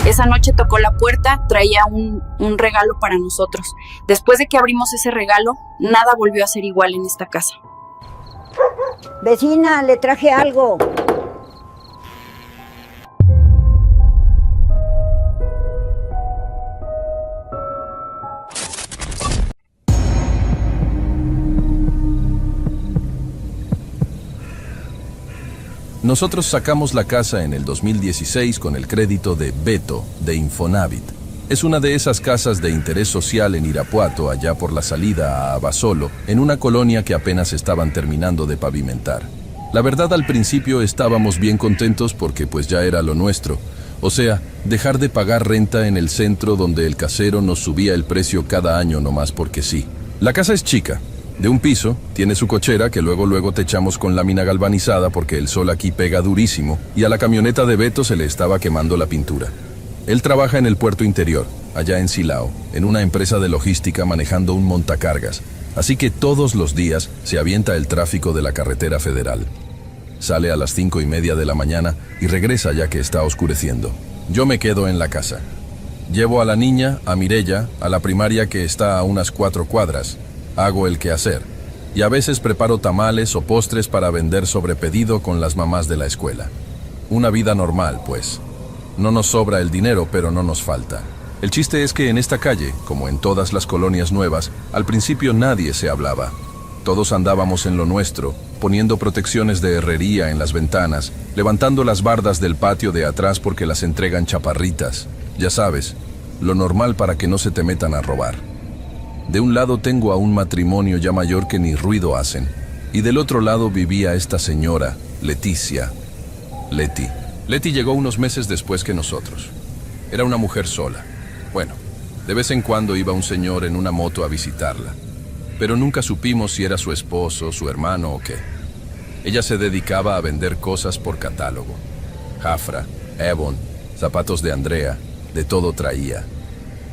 Esa noche tocó la puerta, traía un regalo para nosotros. Después de que abrimos ese regalo, nada volvió a ser igual en esta casa. Vecina, le traje algo. Nosotros sacamos la casa en el 2016 con el crédito de Beto, de Infonavit. Es una de esas casas de interés social en Irapuato, allá por la salida a Abasolo, en una colonia que apenas estaban terminando de pavimentar. La verdad, al principio estábamos bien contentos porque pues ya era lo nuestro. O sea, dejar de pagar renta en el centro donde el casero nos subía el precio cada año nomás porque sí. La casa es chica. De un piso, tiene su cochera que luego techamos con lámina galvanizada porque el sol aquí pega durísimo y a la camioneta de Beto se le estaba quemando la pintura. Él trabaja en el puerto interior, allá en Silao, en una empresa de logística manejando un montacargas, así que todos los días se avienta el tráfico de la carretera federal. Sale a las 5:30 de la mañana y regresa ya que está oscureciendo. Yo me quedo en la casa. Llevo a la niña, a Mireya, a la primaria que está a unas 4 cuadras. Hago el quehacer y a veces preparo tamales o postres para vender sobre pedido con las mamás de la escuela. Una vida normal, pues. No nos sobra el dinero, pero no nos falta. El chiste es que en esta calle, como en todas las colonias nuevas, al principio nadie se hablaba. Todos andábamos en lo nuestro, poniendo protecciones de herrería en las ventanas, levantando las bardas del patio de atrás porque las entregan chaparritas. Ya sabes, lo normal para que no se te metan a robar. De un lado tengo a un matrimonio ya mayor que ni ruido hacen, y del otro lado vivía esta señora, Leticia. Leti llegó unos meses después que nosotros. Era una mujer sola. Bueno, de vez en cuando iba un señor en una moto a visitarla, pero nunca supimos si era su esposo, su hermano o qué. Ella se dedicaba a vender cosas por catálogo. Jafra, Avon, zapatos de Andrea, de todo traía.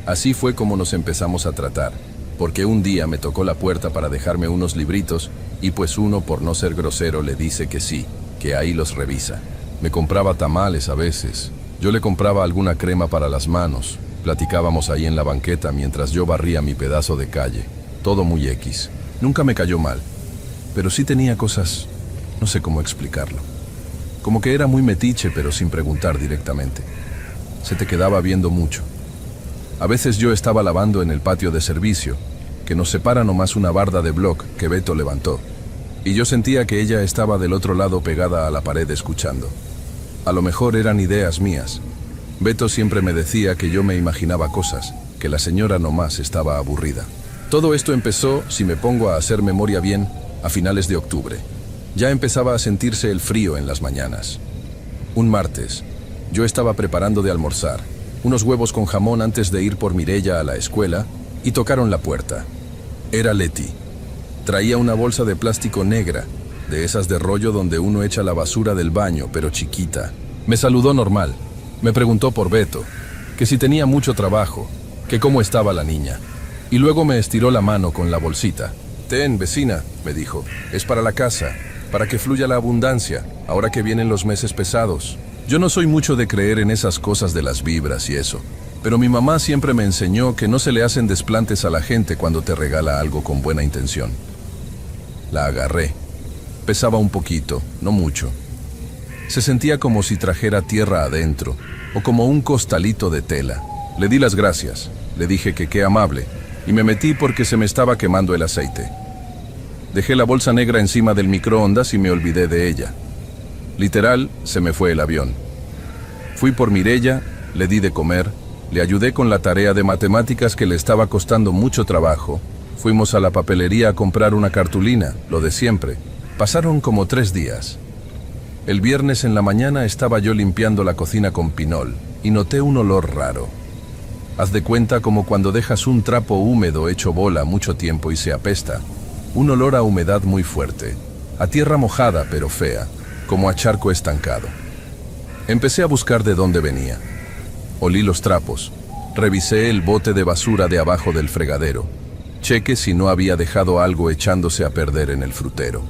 Así fue como nos empezamos a tratar, porque un día me tocó la puerta para dejarme unos libritos y pues uno, por no ser grosero, le dice que sí, que ahí los revisa. Me compraba tamales a veces, yo le compraba alguna crema para las manos. Platicábamos ahí en la banqueta mientras yo barría mi pedazo de calle. Todo muy X. Nunca me cayó mal, pero sí tenía cosas, no sé cómo explicarlo. Como que era muy metiche, pero sin preguntar directamente. Se te quedaba viendo mucho. A veces yo estaba lavando en el patio de servicio, que nos separa nomás una barda de bloc que Beto levantó, y yo sentía que ella estaba del otro lado pegada a la pared escuchando. A lo mejor eran ideas mías. Beto siempre me decía que yo me imaginaba cosas, que la señora nomás estaba aburrida. Todo esto empezó, si me pongo a hacer memoria bien, a finales de octubre. Ya empezaba a sentirse el frío en las mañanas. Un martes, yo estaba preparando de almorzar, unos huevos con jamón antes de ir por Mireya a la escuela, y tocaron la puerta. Era Leti. Traía una bolsa de plástico negra, de esas de rollo donde uno echa la basura del baño, pero chiquita. Me saludó normal. Me preguntó por Beto, que si tenía mucho trabajo, que cómo estaba la niña. Y luego me estiró la mano con la bolsita. «Ten, vecina», me dijo, «es para la casa, para que fluya la abundancia, ahora que vienen los meses pesados». Yo no soy mucho de creer en esas cosas de las vibras y eso, pero mi mamá siempre me enseñó que no se le hacen desplantes a la gente cuando te regala algo con buena intención. La agarré. Pesaba un poquito, no mucho. Se sentía como si trajera tierra adentro, o como un costalito de tela. Le di las gracias, le dije que qué amable, y me metí porque se me estaba quemando el aceite. Dejé la bolsa negra encima del microondas y me olvidé de ella. Literal, se me fue el avión. Fui por Mireya, le di de comer, le ayudé con la tarea de matemáticas que le estaba costando mucho trabajo. Fuimos a la papelería a comprar una cartulina, lo de siempre. Pasaron como 3 días. El viernes en la mañana estaba yo limpiando la cocina con pinol y noté un olor raro. Haz de cuenta como cuando dejas un trapo húmedo hecho bola mucho tiempo y se apesta. Un olor a humedad muy fuerte, a tierra mojada pero fea, como a charco estancado. Empecé a buscar de dónde venía. Olí los trapos, revisé el bote de basura de abajo del fregadero. Cheque si no había dejado algo echándose a perder en el frutero.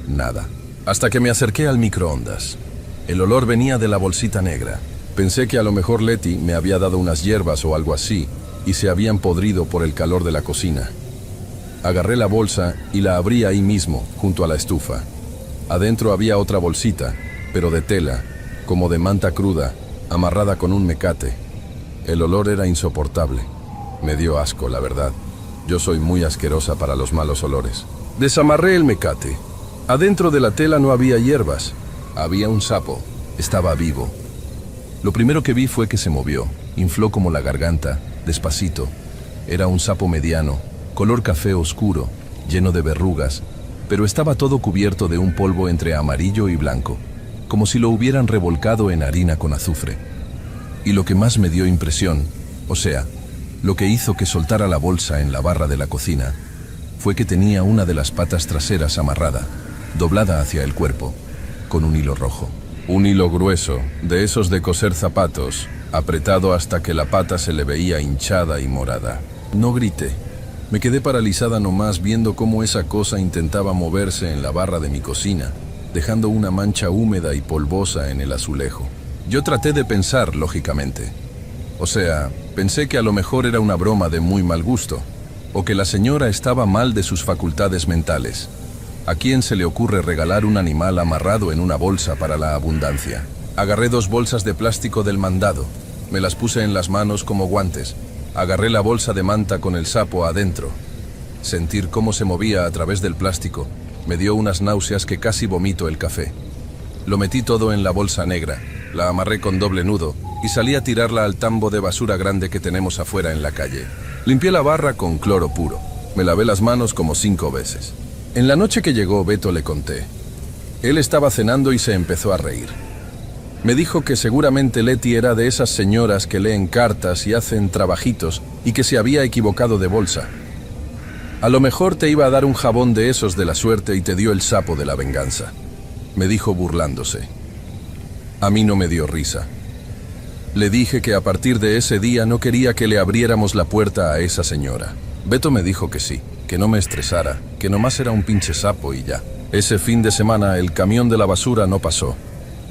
Nada. Hasta que me acerqué al microondas. El olor venía de la bolsita negra, Pensé que a lo mejor Leti me había dado unas hierbas o algo así, y se habían podrido por el calor de la cocina. Agarré la bolsa y la abrí ahí mismo, junto a la estufa. Adentro había otra bolsita, pero de tela, como de manta cruda, amarrada con un mecate. El olor era insoportable. Me dio asco, la verdad. Yo soy muy asquerosa para los malos olores. Desamarré el mecate. Adentro de la tela no había hierbas. Había un sapo. Estaba vivo. Lo primero que vi fue que se movió. Infló como la garganta, despacito. Era un sapo mediano, color café oscuro, lleno de verrugas, pero estaba todo cubierto de un polvo entre amarillo y blanco, como si lo hubieran revolcado en harina con azufre. Y lo que más me dio impresión, o sea, lo que hizo que soltara la bolsa en la barra de la cocina, fue que tenía una de las patas traseras amarrada, doblada hacia el cuerpo, con un hilo rojo. Un hilo grueso, de esos de coser zapatos, apretado hasta que la pata se le veía hinchada y morada. No grité. Me quedé paralizada nomás viendo cómo esa cosa intentaba moverse en la barra de mi cocina, dejando una mancha húmeda y polvosa en el azulejo. Yo traté de pensar, lógicamente. O sea, pensé que a lo mejor era una broma de muy mal gusto, o que la señora estaba mal de sus facultades mentales. ¿A quién se le ocurre regalar un animal amarrado en una bolsa para la abundancia? Agarré 2 bolsas de plástico del mandado. Me las puse en las manos como guantes. Agarré la bolsa de manta con el sapo adentro. Sentir cómo se movía a través del plástico me dio unas náuseas que casi vomito el café. Lo metí todo en la bolsa negra, la amarré con doble nudo y salí a tirarla al tambo de basura grande que tenemos afuera en la calle. Limpié la barra con cloro puro. Me lavé las manos como 5 veces. En la noche que llegó, Beto le conté. Él estaba cenando y se empezó a reír. Me dijo que seguramente Leti era de esas señoras que leen cartas y hacen trabajitos y que se había equivocado de bolsa. A lo mejor te iba a dar un jabón de esos de la suerte y te dio el sapo de la venganza, me dijo burlándose. A mí no me dio risa. Le dije que a partir de ese día no quería que le abriéramos la puerta a esa señora. Beto me dijo que sí, que no me estresara, que nomás era un pinche sapo y ya. Ese fin de semana el camión de la basura no pasó.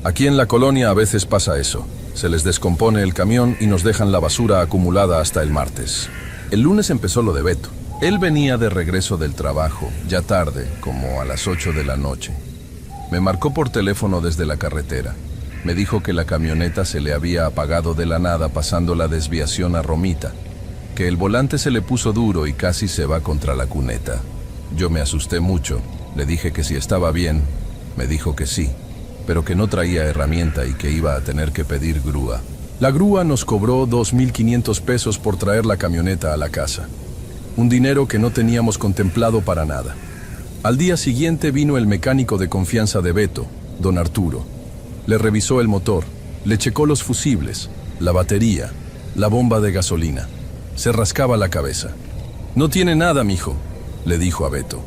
Aquí en la colonia a veces pasa eso. Se les descompone el camión y nos dejan la basura acumulada hasta el martes. El lunes empezó lo de Beto. Él venía de regreso del trabajo, ya tarde, como a las 8 de la noche. Me marcó por teléfono desde la carretera. Me dijo que la camioneta se le había apagado de la nada pasando la desviación a Romita, que el volante se le puso duro y casi se va contra la cuneta. Yo me asusté mucho. Le dije que si estaba bien. Me dijo que sí, pero que no traía herramienta y que iba a tener que pedir grúa. La grúa nos cobró 2.500 pesos por traer la camioneta a la casa. Un dinero que no teníamos contemplado para nada. Al día siguiente vino el mecánico de confianza de Beto, don Arturo. Le revisó el motor, le checó los fusibles, la batería, la bomba de gasolina. Se rascaba la cabeza. No tiene nada, mijo, le dijo a Beto.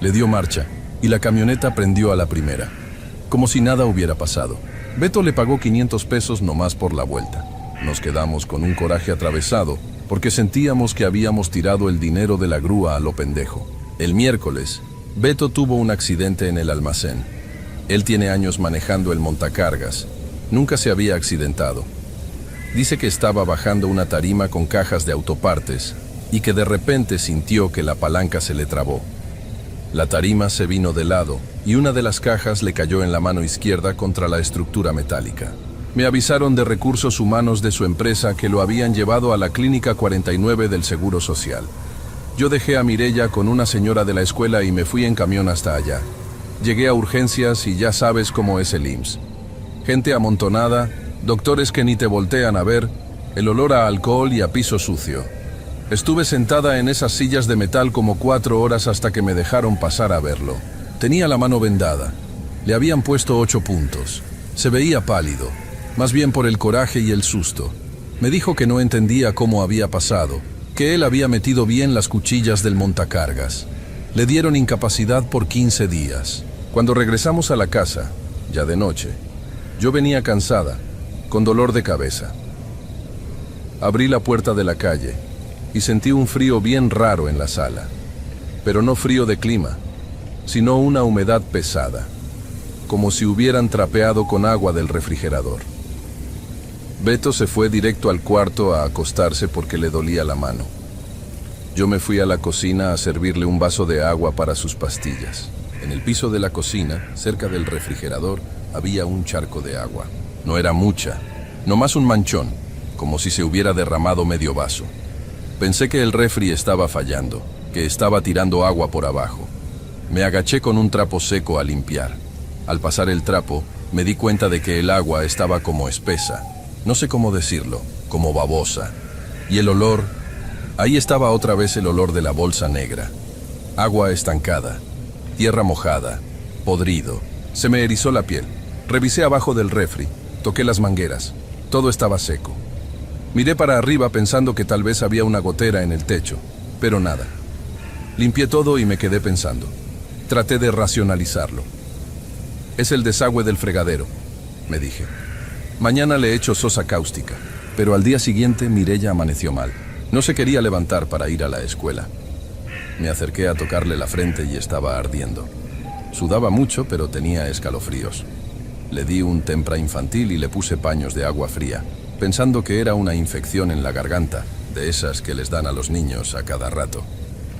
Le dio marcha y la camioneta prendió a la primera, como si nada hubiera pasado. Beto le pagó 500 pesos nomás por la vuelta. Nos quedamos con un coraje atravesado porque sentíamos que habíamos tirado el dinero de la grúa a lo pendejo. El miércoles, Beto tuvo un accidente en el almacén. Él tiene años manejando el montacargas. Nunca se había accidentado. Dice que estaba bajando una tarima con cajas de autopartes y que de repente sintió que la palanca se le trabó. La tarima se vino de lado y una de las cajas le cayó en la mano izquierda contra la estructura metálica. Me avisaron de recursos humanos de su empresa que lo habían llevado a la Clínica 49 del Seguro Social. Yo dejé a Mireya con una señora de la escuela y me fui en camión hasta allá. Llegué a urgencias y ya sabes cómo es el IMSS. Gente amontonada, doctores que ni te voltean a ver, el olor a alcohol y a piso sucio. Estuve sentada en esas sillas de metal como 4 horas hasta que me dejaron pasar a verlo. Tenía la mano vendada. Le habían puesto 8 puntos. Se veía pálido, más bien por el coraje y el susto. Me dijo que no entendía cómo había pasado, que él había metido bien las cuchillas del montacargas. Le dieron incapacidad por 15 días. Cuando regresamos a la casa, ya de noche, yo venía cansada, con dolor de cabeza. Abrí la puerta de la calle y sentí un frío bien raro en la sala, pero no frío de clima, sino una humedad pesada, como si hubieran trapeado con agua del refrigerador. Beto se fue directo al cuarto a acostarse porque le dolía la mano. Yo me fui a la cocina a servirle un vaso de agua para sus pastillas. En el piso de la cocina, cerca del refrigerador, había un charco de agua. No era mucha, nomás un manchón, como si se hubiera derramado medio vaso. Pensé que el refri estaba fallando, que estaba tirando agua por abajo. Me agaché con un trapo seco a limpiar. Al pasar el trapo, me di cuenta de que el agua estaba como espesa, no sé cómo decirlo, como babosa. Y el olor, ahí estaba otra vez el olor de la bolsa negra. Agua estancada, tierra mojada, podrido. Se me erizó la piel. Revisé abajo del refri, toqué las mangueras. Todo estaba seco. Miré para arriba pensando que tal vez había una gotera en el techo, pero nada. Limpié todo y me quedé pensando. Traté de racionalizarlo. Es el desagüe del fregadero, me dije. Mañana le echo sosa cáustica. Pero al día siguiente Mireya amaneció mal. No se quería levantar para ir a la escuela. Me acerqué a tocarle la frente y estaba ardiendo. Sudaba mucho, pero tenía escalofríos. Le di un tempra infantil y le puse paños de agua fría, pensando que era una infección en la garganta, de esas que les dan a los niños a cada rato.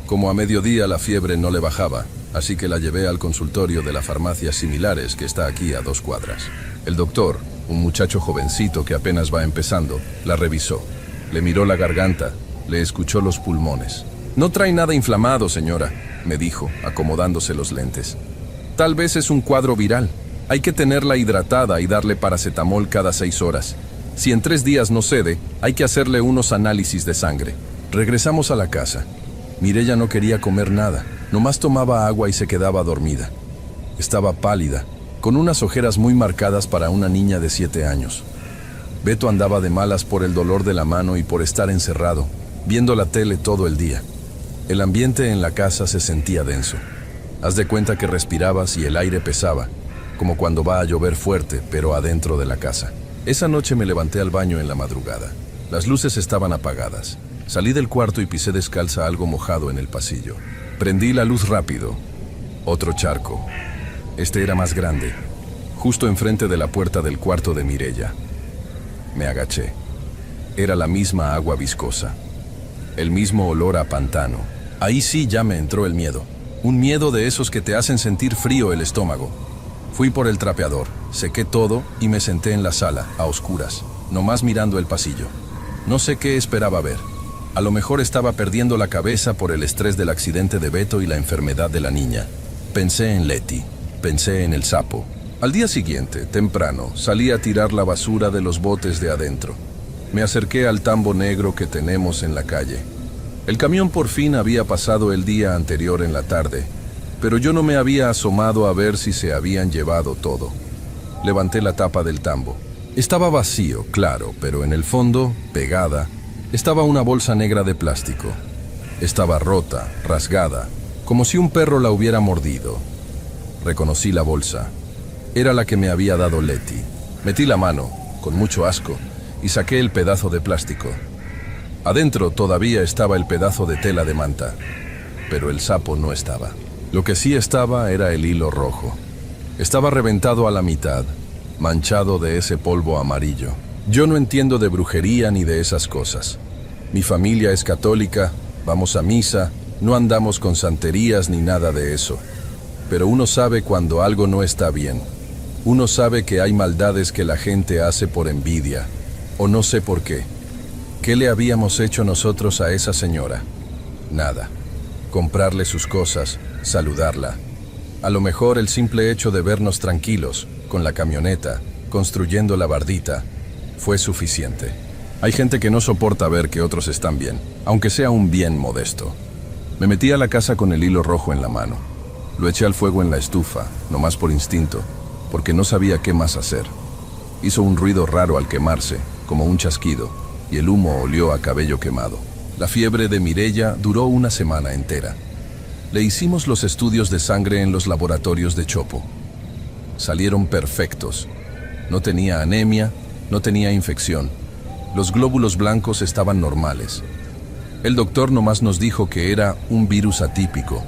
Como a mediodía la fiebre no le bajaba, así que la llevé al consultorio de la farmacia Similares que está aquí a 2 cuadras. El doctor, un muchacho jovencito que apenas va empezando, la revisó. Le miró la garganta, le escuchó los pulmones. «No trae nada inflamado, señora», me dijo, acomodándose los lentes. «Tal vez es un cuadro viral. Hay que tenerla hidratada y darle paracetamol cada 6 horas. Si en 3 días no cede, hay que hacerle unos análisis de sangre». Regresamos a la casa. Mireya no quería comer nada, nomás tomaba agua y se quedaba dormida. Estaba pálida, con unas ojeras muy marcadas para una niña de 7 años. Beto andaba de malas por el dolor de la mano y por estar encerrado, viendo la tele todo el día. El ambiente en la casa se sentía denso. Haz de cuenta que respirabas y el aire pesaba, como cuando va a llover fuerte, pero adentro de la casa. Esa noche me levanté al baño en la madrugada. Las luces estaban apagadas. Salí del cuarto y pisé descalza algo mojado en el pasillo. Prendí la luz rápido. Otro charco. Este era más grande, justo enfrente de la puerta del cuarto de Mireya. Me agaché. Era la misma agua viscosa. El mismo olor a pantano. Ahí sí ya me entró el miedo. Un miedo de esos que te hacen sentir frío el estómago. Fui por el trapeador, sequé todo y me senté en la sala, a oscuras, nomás mirando el pasillo. No sé qué esperaba ver. A lo mejor estaba perdiendo la cabeza por el estrés del accidente de Beto y la enfermedad de la niña. Pensé en Leti, pensé en el sapo. Al día siguiente, temprano, salí a tirar la basura de los botes de adentro. Me acerqué al tambo negro que tenemos en la calle. El camión por fin había pasado el día anterior en la tarde, pero yo no me había asomado a ver si se habían llevado todo. Levanté la tapa del tambo. Estaba vacío, claro, pero en el fondo, pegada, estaba una bolsa negra de plástico. Estaba rota, rasgada, como si un perro la hubiera mordido. Reconocí la bolsa. Era la que me había dado Leti. Metí la mano, con mucho asco, y saqué el pedazo de plástico. Adentro todavía estaba el pedazo de tela de manta, pero el sapo no estaba. Lo que sí estaba era el hilo rojo. Estaba reventado a la mitad, manchado de ese polvo amarillo. Yo no entiendo de brujería ni de esas cosas. Mi familia es católica, vamos a misa, no andamos con santerías ni nada de eso. Pero uno sabe cuando algo no está bien. Uno sabe que hay maldades que la gente hace por envidia, o no sé por qué. ¿Qué le habíamos hecho nosotros a esa señora? Nada. Comprarle sus cosas, saludarla. A lo mejor el simple hecho de vernos tranquilos, con la camioneta, construyendo la bardita, fue suficiente. Hay gente que no soporta ver que otros están bien, aunque sea un bien modesto. Me metí a la casa con el hilo rojo en la mano. Lo eché al fuego en la estufa, nomás por instinto, porque no sabía qué más hacer. Hizo un ruido raro al quemarse, como un chasquido, y el humo olió a cabello quemado. La fiebre de Mireya duró una semana entera. Le hicimos los estudios de sangre en los laboratorios de Chopo. Salieron perfectos. No tenía anemia, no tenía infección. Los glóbulos blancos estaban normales. El doctor nomás nos dijo que era un virus atípico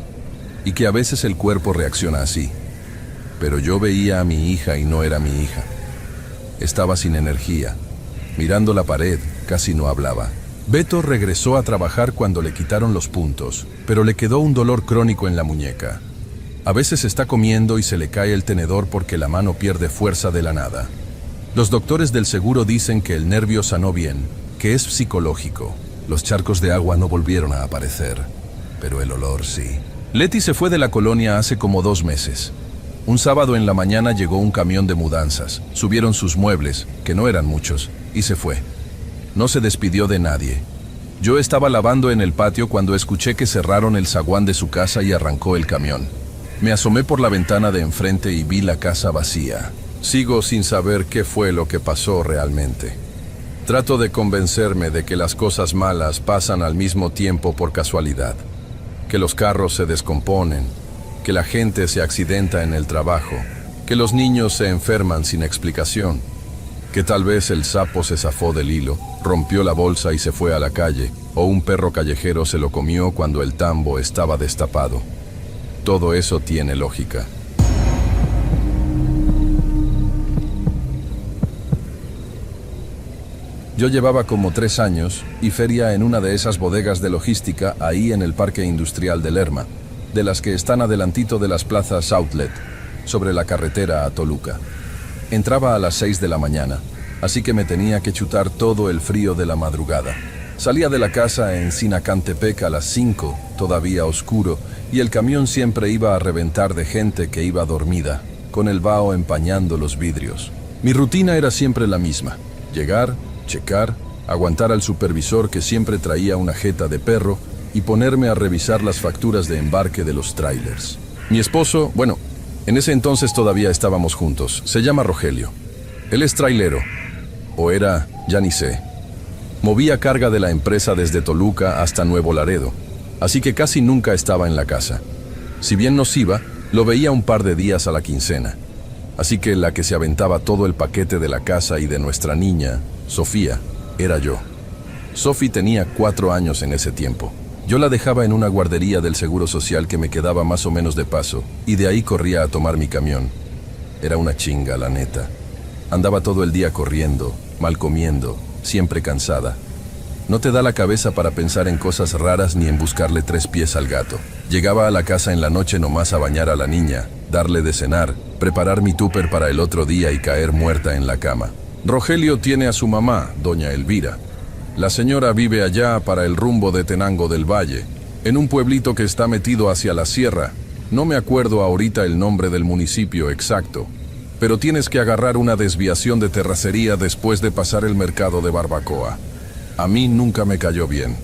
y que a veces el cuerpo reacciona así. Pero yo veía a mi hija y no era mi hija. Estaba sin energía, mirando la pared, casi no hablaba. Beto regresó a trabajar cuando le quitaron los puntos, pero le quedó un dolor crónico en la muñeca. A veces está comiendo y se le cae el tenedor porque la mano pierde fuerza de la nada. Los doctores del seguro dicen que el nervio sanó bien, que es psicológico. Los charcos de agua no volvieron a aparecer, pero el olor sí. Leti se fue de la colonia hace como 2 meses. Un sábado en la mañana llegó un camión de mudanzas, subieron sus muebles, que no eran muchos, y se fue. No se despidió de nadie. Yo estaba lavando en el patio cuando escuché que cerraron el zaguán de su casa y arrancó el camión. Me asomé por la ventana de enfrente y vi la casa vacía. Sigo sin saber qué fue lo que pasó realmente. Trato de convencerme de que las cosas malas pasan al mismo tiempo por casualidad, que los carros se descomponen, que la gente se accidenta en el trabajo, que los niños se enferman sin explicación, que tal vez el sapo se zafó del hilo, rompió la bolsa y se fue a la calle, o un perro callejero se lo comió cuando el tambo estaba destapado. Todo eso tiene lógica. Yo llevaba como 3 años y feria en una de esas bodegas de logística ahí en el Parque Industrial de Lerma, de las que están adelantito de las plazas Outlet, sobre la carretera a Toluca. Entraba a las 6 de la mañana, así que me tenía que chutar todo el frío de la madrugada. Salía de la casa en Sinacantepec a las 5, todavía oscuro, y el camión siempre iba a reventar de gente que iba dormida, con el vaho empañando los vidrios. Mi rutina era siempre la misma: llegar, checar, aguantar al supervisor que siempre traía una jeta de perro y ponerme a revisar las facturas de embarque de los trailers. Mi esposo, bueno, en ese entonces todavía estábamos juntos, se llama Rogelio. Él es trailero, o era, ya ni sé. Movía carga de la empresa desde Toluca hasta Nuevo Laredo, así que casi nunca estaba en la casa. Si bien nos iba, lo veía un par de días a la quincena. Así que la que se aventaba todo el paquete de la casa y de nuestra niña, Sofía, era yo. Sofi tenía 4 años en ese tiempo. Yo la dejaba en una guardería del Seguro Social que me quedaba más o menos de paso, y de ahí corría a tomar mi camión. Era una chinga, la neta. Andaba todo el día corriendo, mal comiendo, siempre cansada. No te da la cabeza para pensar en cosas raras ni en buscarle 3 pies al gato. Llegaba a la casa en la noche nomás a bañar a la niña, darle de cenar, preparar mi tupper para el otro día y caer muerta en la cama. Rogelio tiene a su mamá, doña Elvira. La señora vive allá para el rumbo de Tenango del Valle, en un pueblito que está metido hacia la sierra. No me acuerdo ahorita el nombre del municipio exacto, pero tienes que agarrar una desviación de terracería después de pasar el mercado de Barbacoa. A mí nunca me cayó bien,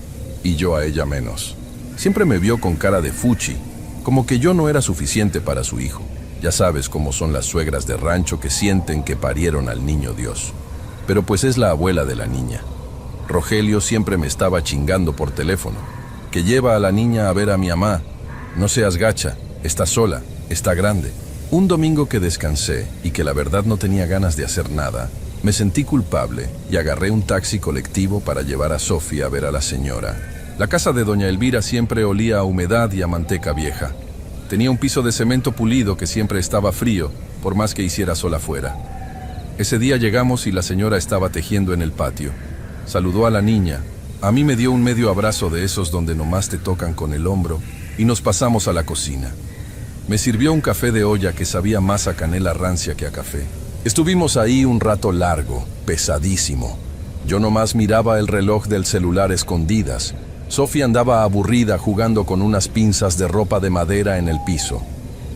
y yo a ella menos. Siempre me vio con cara de fuchi, como que yo no era suficiente para su hijo. Ya sabes cómo son las suegras de rancho que sienten que parieron al niño Dios. Pero pues es la abuela de la niña. Rogelio siempre me estaba chingando por teléfono, que lleva a la niña a ver a mi mamá. No seas gacha, está sola, está grande. Un domingo que descansé y que la verdad no tenía ganas de hacer nada, me sentí culpable y agarré un taxi colectivo para llevar a Sofía a ver a la señora. La casa de doña Elvira siempre olía a humedad y a manteca vieja. Tenía un piso de cemento pulido que siempre estaba frío, por más que hiciera sol afuera. Ese día llegamos y la señora estaba tejiendo en el patio. Saludó a la niña. A mí me dio un medio abrazo de esos donde nomás te tocan con el hombro y nos pasamos a la cocina. Me sirvió un café de olla que sabía más a canela rancia que a café. Estuvimos ahí un rato largo, pesadísimo. Yo nomás miraba el reloj del celular escondidas. Sofía andaba aburrida jugando con unas pinzas de ropa de madera en el piso.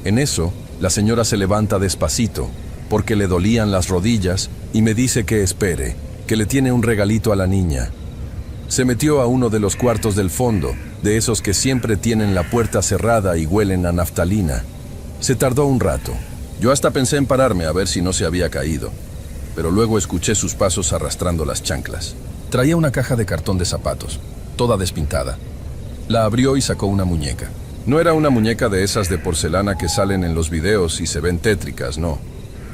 En eso, la señora se levanta despacito, porque le dolían las rodillas, y me dice que espere, que le tiene un regalito a la niña. Se metió a uno de los cuartos del fondo, de esos que siempre tienen la puerta cerrada y huelen a naftalina. Se tardó un rato. Yo hasta pensé en pararme a ver si no se había caído, pero luego escuché sus pasos arrastrando las chanclas. Traía una caja de cartón de zapatos, toda despintada. La abrió y sacó una muñeca. No era una muñeca de esas de porcelana que salen en los videos y se ven tétricas, no.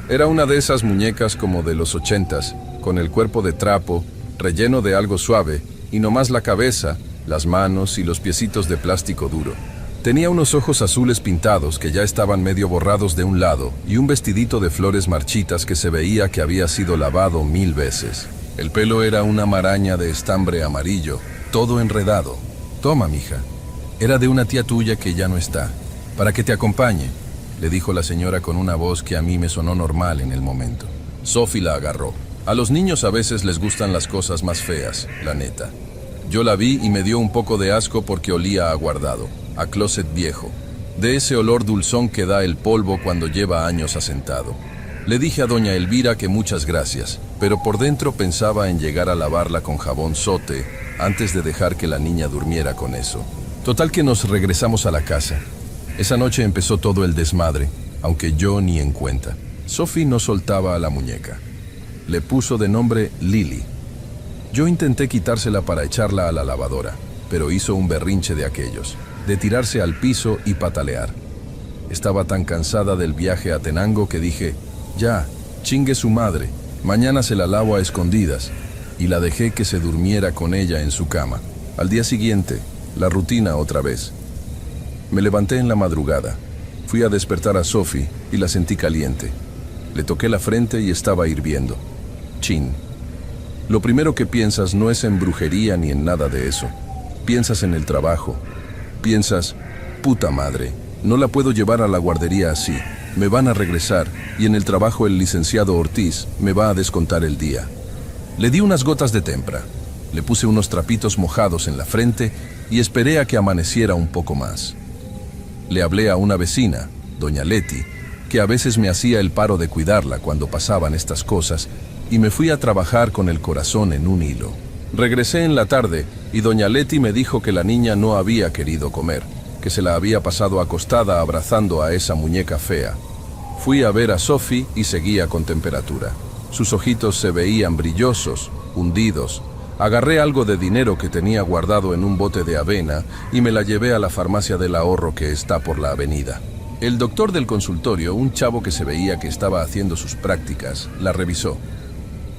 Era una de esas muñecas como de los 80s, con el cuerpo de trapo, relleno de algo suave, y nomás la cabeza, las manos y los piecitos de plástico duro. Tenía unos ojos azules pintados que ya estaban medio borrados de un lado y un vestidito de flores marchitas que se veía que había sido lavado 1000 veces. El pelo era una maraña de estambre amarillo, todo enredado. Toma, mija. Era de una tía tuya que ya no está. Para que te acompañe, le dijo la señora con una voz que a mí me sonó normal en el momento. Sophie la agarró. A los niños a veces les gustan las cosas más feas, la neta. Yo la vi y me dio un poco de asco porque olía a guardado, a closet viejo. De ese olor dulzón que da el polvo cuando lleva años asentado. Le dije a doña Elvira que muchas gracias, pero por dentro pensaba en llegar a lavarla con jabón Sote antes de dejar que la niña durmiera con eso. Total que nos regresamos a la casa. Esa noche empezó todo el desmadre, aunque yo ni en cuenta. Sophie no soltaba a la muñeca. Le puso de nombre Lily. Yo intenté quitársela para echarla a la lavadora, pero hizo un berrinche de aquellos, de tirarse al piso y patalear. Estaba tan cansada del viaje a Tenango que dije, ya, chingue su madre, mañana se la lavo a escondidas, y la dejé que se durmiera con ella en su cama. Al día siguiente, la rutina otra vez. Me levanté en la madrugada, fui a despertar a Sophie y la sentí caliente. Le toqué la frente y estaba hirviendo. Chin. Lo primero que piensas no es en brujería ni en nada de eso. Piensas en el trabajo. Piensas, puta madre, no la puedo llevar a la guardería así. Me van a regresar y en el trabajo el licenciado Ortiz me va a descontar el día. Le di unas gotas de tempra, le puse unos trapitos mojados en la frente y esperé a que amaneciera un poco más. Le hablé a una vecina, doña Leti, que a veces me hacía el paro de cuidarla cuando pasaban estas cosas, y me fui a trabajar con el corazón en un hilo. Regresé en la tarde y doña Leti me dijo que la niña no había querido comer, que se la había pasado acostada abrazando a esa muñeca fea. Fui a ver a Sophie y seguía con temperatura. Sus ojitos se veían brillosos, hundidos. Agarré algo de dinero que tenía guardado en un bote de avena y me la llevé a la farmacia del ahorro que está por la avenida. El doctor del consultorio, un chavo que se veía que estaba haciendo sus prácticas, la revisó.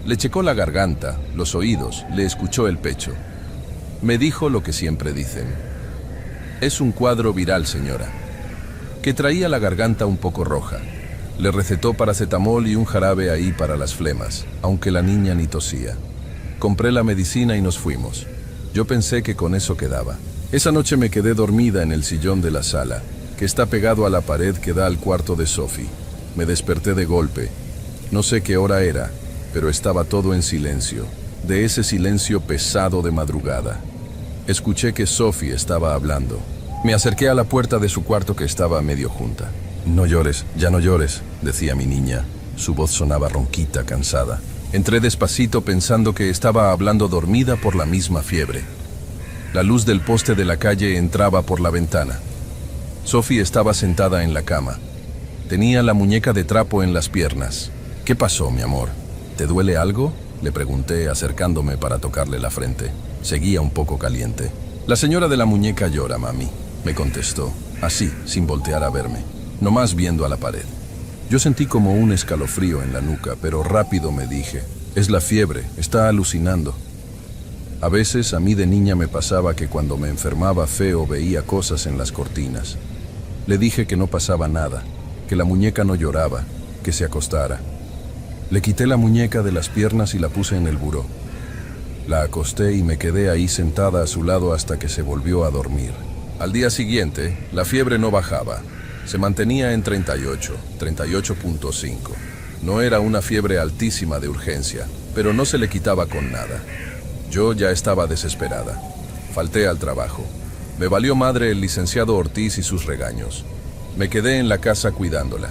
Le checó la garganta, los oídos, le escuchó el pecho. Me dijo lo que siempre dicen. Es un cuadro viral, señora. Que traía la garganta un poco roja. Le recetó paracetamol y un jarabe ahí para las flemas, aunque la niña ni tosía. Compré la medicina y nos fuimos. Yo pensé que con eso quedaba. Esa noche me quedé dormida en el sillón de la sala, que está pegado a la pared que da al cuarto de Sophie. Me desperté de golpe. No sé qué hora era, pero estaba todo en silencio, de ese silencio pesado de madrugada. Escuché que Sophie estaba hablando. Me acerqué a la puerta de su cuarto que estaba medio junta. No llores, ya no llores, decía mi niña. Su voz sonaba ronquita, cansada. Entré despacito pensando que estaba hablando dormida por la misma fiebre. La luz del poste de la calle entraba por la ventana. Sophie estaba sentada en la cama. Tenía la muñeca de trapo en las piernas. ¿Qué pasó, mi amor? ¿Te duele algo?, le pregunté acercándome para tocarle la frente. Seguía un poco caliente. La señora de la muñeca llora, mami, me contestó, así, sin voltear a verme, nomás viendo a la pared. Yo sentí como un escalofrío en la nuca, pero rápido me dije, es la fiebre, está alucinando. A veces a mí de niña me pasaba que cuando me enfermaba feo veía cosas en las cortinas. Le dije que no pasaba nada, que la muñeca no lloraba, que se acostara. Le quité la muñeca de las piernas y la puse en el buró. La acosté y me quedé ahí sentada a su lado hasta que se volvió a dormir. Al día siguiente, la fiebre no bajaba. Se mantenía en 38, 38.5. No era una fiebre altísima de urgencia, pero no se le quitaba con nada. Yo ya estaba desesperada. Falté al trabajo. Me valió madre el licenciado Ortiz y sus regaños. Me quedé en la casa cuidándola.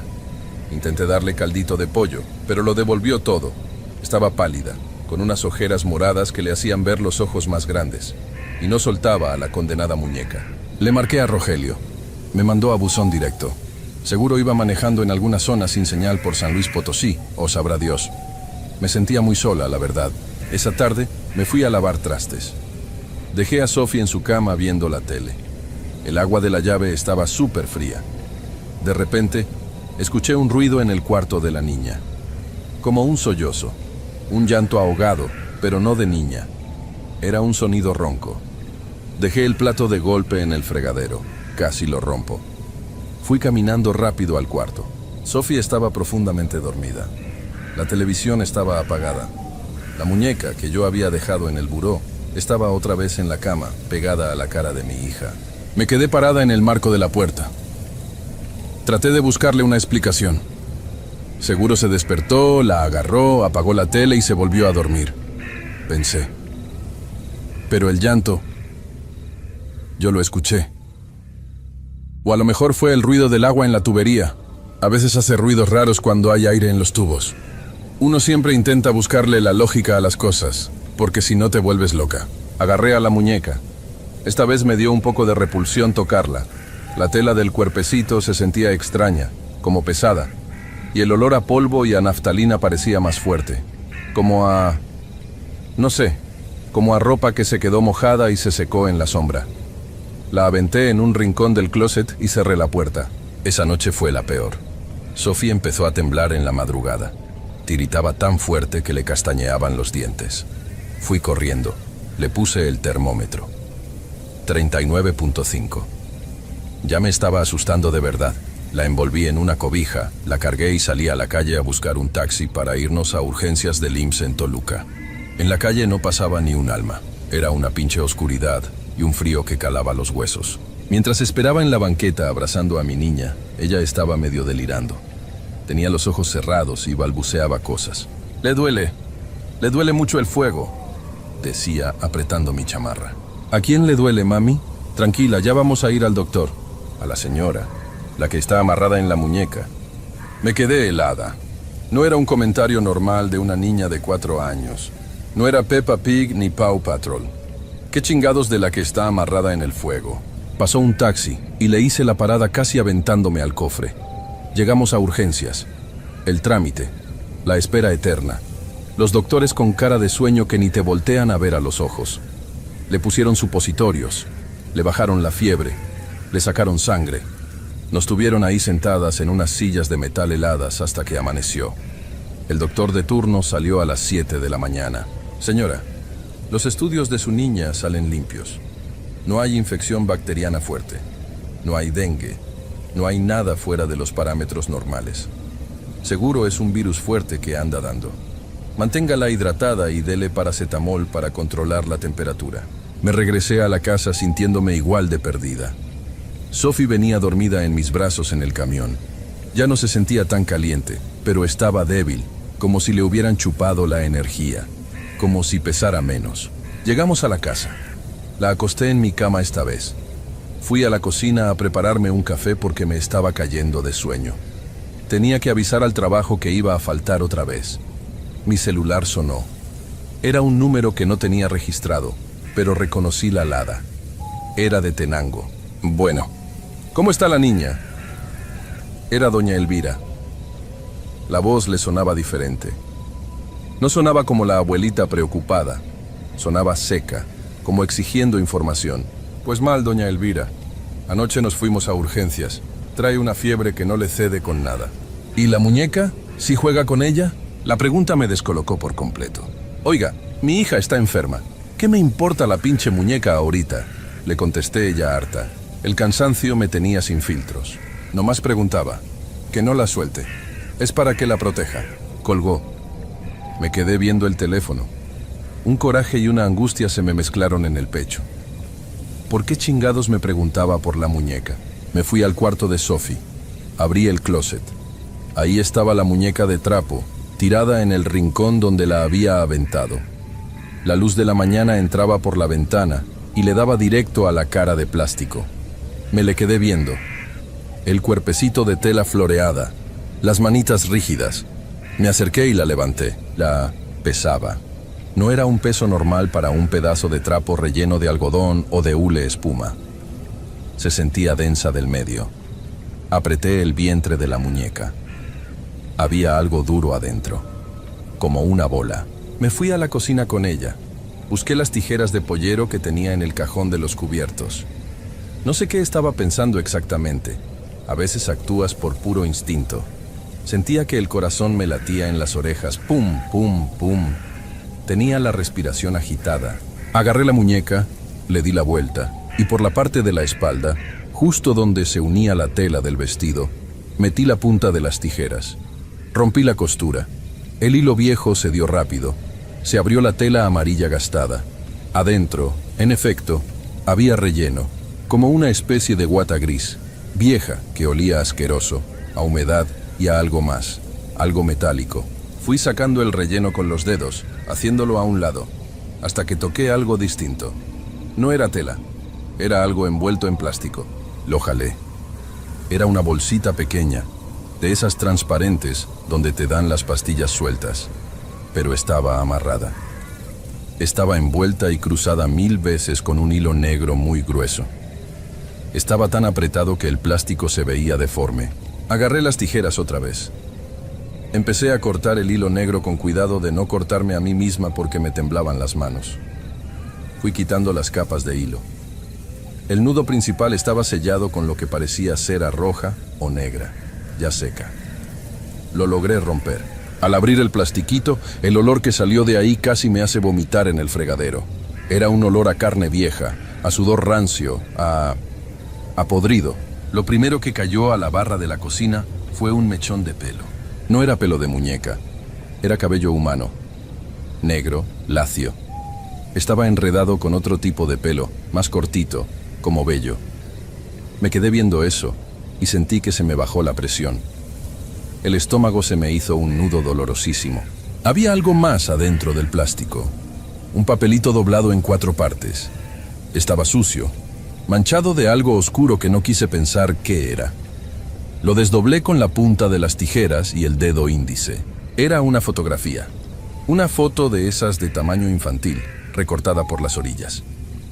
Intenté darle caldito de pollo, pero lo devolvió todo. Estaba pálida, con unas ojeras moradas que le hacían ver los ojos más grandes, y no soltaba a la condenada muñeca. Le marqué a Rogelio. Me mandó a buzón directo. Seguro iba manejando en alguna zona sin señal por San Luis Potosí, o sabrá Dios. Me sentía muy sola, la verdad. Esa tarde me fui a lavar trastes. Dejé a Sophie en su cama viendo la tele. El agua de la llave estaba súper fría. De repente, escuché un ruido en el cuarto de la niña. Como un sollozo, un llanto ahogado, pero no de niña. Era un sonido ronco. Dejé el plato de golpe en el fregadero. Casi lo rompo. Fui caminando rápido al cuarto. Sophie estaba profundamente dormida. La televisión estaba apagada. La muñeca que yo había dejado en el buró estaba otra vez en la cama, pegada a la cara de mi hija. Me quedé parada en el marco de la puerta. Traté de buscarle una explicación. Seguro se despertó, la agarró, apagó la tele y se volvió a dormir, pensé. Pero el llanto, yo lo escuché. O a lo mejor fue el ruido del agua en la tubería. A veces hace ruidos raros cuando hay aire en los tubos. Uno siempre intenta buscarle la lógica a las cosas, porque si no te vuelves loca. Agarré a la muñeca. Esta vez me dio un poco de repulsión tocarla. La tela del cuerpecito se sentía extraña, como pesada, y el olor a polvo y a naftalina parecía más fuerte, como a... no sé, como a ropa que se quedó mojada y se secó en la sombra. La aventé en un rincón del closet y cerré la puerta. Esa noche fue la peor. Sophie empezó a temblar en la madrugada. Tiritaba tan fuerte que le castañeaban los dientes. Fui corriendo. Le puse el termómetro. 39.5. Ya me estaba asustando de verdad. La envolví en una cobija, la cargué y salí a la calle a buscar un taxi para irnos a urgencias del IMSS en Toluca. En la calle no pasaba ni un alma. Era una pinche oscuridad y un frío que calaba los huesos. Mientras esperaba en la banqueta abrazando a mi niña, ella estaba medio delirando. Tenía los ojos cerrados y balbuceaba cosas. Le duele mucho el fuego, decía apretando mi chamarra. ¿A quién le duele, mami? Tranquila, ya vamos a ir al doctor. A la señora, la que está amarrada en la muñeca. Me quedé helada. No era un comentario normal de una niña de 4 años. No era Peppa Pig ni Paw Patrol. ¿Qué chingados de la que está amarrada en el fuego? Pasó un taxi y le hice la parada casi aventándome al cofre. Llegamos a urgencias. El trámite. La espera eterna. Los doctores con cara de sueño que ni te voltean a ver a los ojos. Le pusieron supositorios. Le bajaron la fiebre. Le sacaron sangre. Nos tuvieron ahí sentadas en unas sillas de metal heladas hasta que amaneció. El doctor de turno salió a las 7 de la mañana. Señora, los estudios de su niña salen limpios. No hay infección bacteriana fuerte. No hay dengue. No hay nada fuera de los parámetros normales. Seguro es un virus fuerte que anda dando. Manténgala hidratada y dele paracetamol para controlar la temperatura. Me regresé a la casa sintiéndome igual de perdida. Sophie venía dormida en mis brazos en el camión. Ya no se sentía tan caliente, pero estaba débil, como si le hubieran chupado la energía, como si pesara menos. Llegamos a la casa. La acosté en mi cama esta vez. Fui a la cocina a prepararme un café porque me estaba cayendo de sueño. Tenía que avisar al trabajo que iba a faltar otra vez. Mi celular sonó. Era un número que no tenía registrado, pero reconocí la alada. Era de Tenango. Bueno, ¿cómo está la niña? Era doña Elvira. La voz le sonaba diferente. No sonaba como la abuelita preocupada. Sonaba seca, como exigiendo información. Pues mal, doña Elvira. Anoche nos fuimos a urgencias. Trae una fiebre que no le cede con nada. ¿Y la muñeca? ¿Sí juega con ella? La pregunta me descolocó por completo. Oiga, mi hija está enferma. ¿Qué me importa la pinche muñeca ahorita? Le contesté ya harta. El cansancio me tenía sin filtros. Nomás preguntaba. Que no la suelte. Es para que la proteja. Colgó. Me quedé viendo el teléfono. Un coraje y una angustia se me mezclaron en el pecho. ¿Por qué chingados me preguntaba por la muñeca? Me fui al cuarto de Sophie. Abrí el closet. Ahí estaba la muñeca de trapo, tirada en el rincón donde la había aventado. La luz de la mañana entraba por la ventana y le daba directo a la cara de plástico. Me le quedé viendo. El cuerpecito de tela floreada, las manitas rígidas. Me acerqué y la levanté. La pesaba. No era un peso normal para un pedazo de trapo relleno de algodón o de hule espuma. Se sentía densa del medio. Apreté el vientre de la muñeca. Había algo duro adentro, como una bola. Me fui a la cocina con ella. Busqué las tijeras de pollero que tenía en el cajón de los cubiertos. No sé qué estaba pensando exactamente. A veces actúas por puro instinto. Sentía que el corazón me latía en las orejas. Pum, pum, pum. Tenía la respiración agitada. Agarré la muñeca, le di la vuelta, y por la parte de la espalda, justo donde se unía la tela del vestido, metí la punta de las tijeras. Rompí la costura. El hilo viejo se dio rápido, Se abrió la tela amarilla gastada. Adentro, en efecto, había relleno, como una especie de guata gris, vieja, que olía asqueroso, a humedad y a algo más, algo metálico. Fui sacando el relleno con los dedos, haciéndolo a un lado, hasta que toqué algo distinto. No era tela, era algo envuelto en plástico. Lo jalé. Era una bolsita pequeña, de esas transparentes donde te dan las pastillas sueltas, pero estaba amarrada. Estaba envuelta y cruzada 1000 veces con un hilo negro muy grueso. Estaba tan apretado que el plástico se veía deforme. Agarré las tijeras otra vez. Empecé a cortar el hilo negro con cuidado de no cortarme a mí misma porque me temblaban las manos. Fui quitando las capas de hilo. El nudo principal estaba sellado con lo que parecía cera roja o negra, ya seca. Lo logré romper. Al abrir el plastiquito, el olor que salió de ahí casi me hace vomitar en el fregadero. Era un olor a carne vieja, a sudor rancio, a podrido. Lo primero que cayó a la barra de la cocina fue un mechón de pelo. No era pelo de muñeca, era cabello humano. Negro, lacio. Estaba enredado con otro tipo de pelo, más cortito, como vello. Me quedé viendo eso y sentí que se me bajó la presión. El estómago se me hizo un nudo dolorosísimo. Había algo más adentro del plástico. Un papelito doblado en 4 partes. Estaba sucio, manchado de algo oscuro que no quise pensar qué era. Lo desdoblé con la punta de las tijeras y el dedo índice. Era una fotografía. Una foto de esas de tamaño infantil, recortada por las orillas.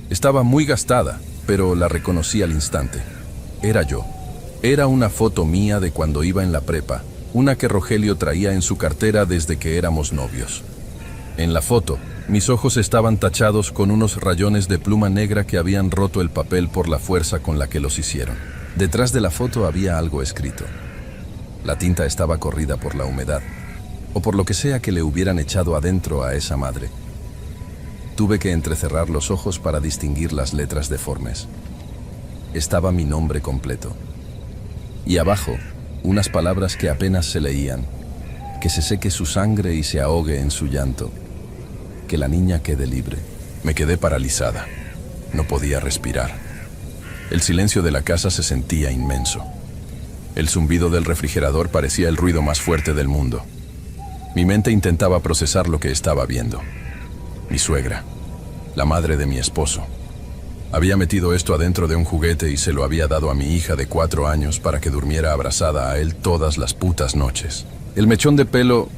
Estaba muy gastada, pero la reconocí al instante. Era yo. Era una foto mía de cuando iba en la prepa, una que Rogelio traía en su cartera desde que éramos novios. En la foto, mis ojos estaban tachados con unos rayones de pluma negra que habían roto el papel por la fuerza con la que los hicieron. Detrás de la foto había algo escrito. La tinta estaba corrida por la humedad, o por lo que sea que le hubieran echado adentro a esa madre. Tuve que entrecerrar los ojos para distinguir las letras deformes. Estaba mi nombre completo. Y abajo, unas palabras que apenas se leían. Que se seque su sangre y se ahogue en su llanto. Que la niña quede libre. Me quedé paralizada. No podía respirar. El silencio de la casa se sentía inmenso. El zumbido del refrigerador parecía el ruido más fuerte del mundo. Mi mente intentaba procesar lo que estaba viendo. Mi suegra, la madre de mi esposo. Había metido esto adentro de un juguete y se lo había dado a mi hija de 4 años para que durmiera abrazada a él todas las putas noches. El mechón de pelo...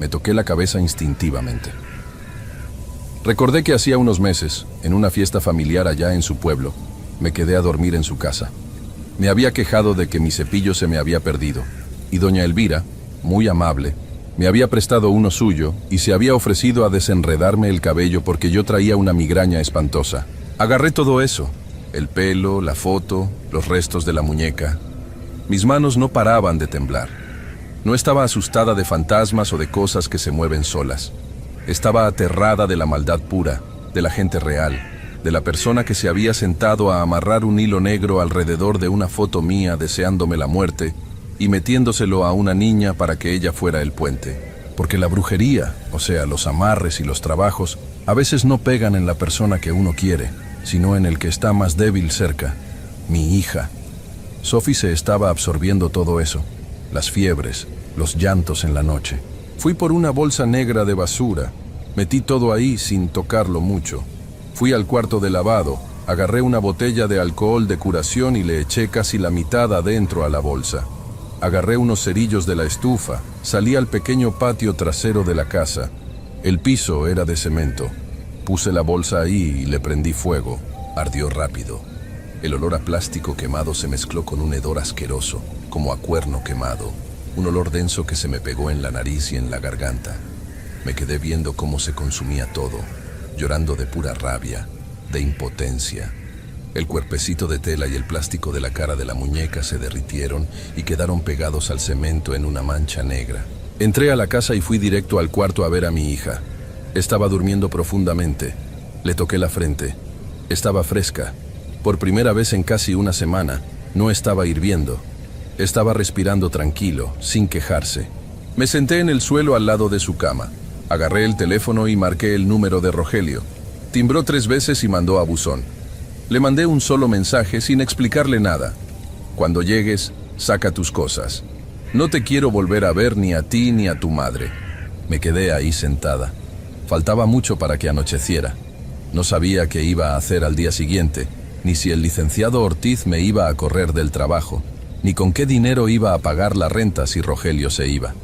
Me toqué la cabeza instintivamente. Recordé que hacía unos meses, en una fiesta familiar allá en su pueblo, me quedé a dormir en su casa. Me había quejado de que mi cepillo se me había perdido, y doña Elvira, muy amable, me había prestado uno suyo y se había ofrecido a desenredarme el cabello porque yo traía una migraña espantosa. Agarré todo eso, el pelo, la foto, los restos de la muñeca. Mis manos no paraban de temblar. No estaba asustada de fantasmas o de cosas que se mueven solas. Estaba aterrada de la maldad pura, de la gente real, de la persona que se había sentado a amarrar un hilo negro alrededor de una foto mía deseándome la muerte y metiéndoselo a una niña para que ella fuera el puente. Porque la brujería, o sea, los amarres y los trabajos, a veces no pegan en la persona que uno quiere, sino en el que está más débil cerca, mi hija. Sophie se estaba absorbiendo todo eso, las fiebres, los llantos en la noche. Fui por una bolsa negra de basura, metí todo ahí sin tocarlo mucho. Fui al cuarto de lavado, agarré una botella de alcohol de curación y le eché casi la mitad adentro a la bolsa. Agarré unos cerillos de la estufa, salí al pequeño patio trasero de la casa. El piso era de cemento. Puse la bolsa ahí y le prendí fuego. Ardió rápido. El olor a plástico quemado se mezcló con un hedor asqueroso, como a cuerno quemado. Un olor denso que se me pegó en la nariz y en la garganta. Me quedé viendo cómo se consumía todo, llorando de pura rabia, de impotencia. El cuerpecito de tela y el plástico de la cara de la muñeca se derritieron y quedaron pegados al cemento en una mancha negra. Entré a la casa y fui directo al cuarto a ver a mi hija. Estaba durmiendo profundamente. Le toqué la frente. Estaba fresca. Por primera vez en casi una semana, no estaba hirviendo. Estaba respirando tranquilo, sin quejarse. Me senté en el suelo al lado de su cama. Agarré el teléfono y marqué el número de Rogelio. Timbró 3 veces y mandó a buzón. Le mandé un solo mensaje sin explicarle nada. Cuando llegues, saca tus cosas. No te quiero volver a ver ni a ti ni a tu madre. Me quedé ahí sentada. Faltaba mucho para que anocheciera. No sabía qué iba a hacer al día siguiente, ni si el licenciado Ortiz me iba a correr del trabajo, ni con qué dinero iba a pagar la renta si Rogelio se iba.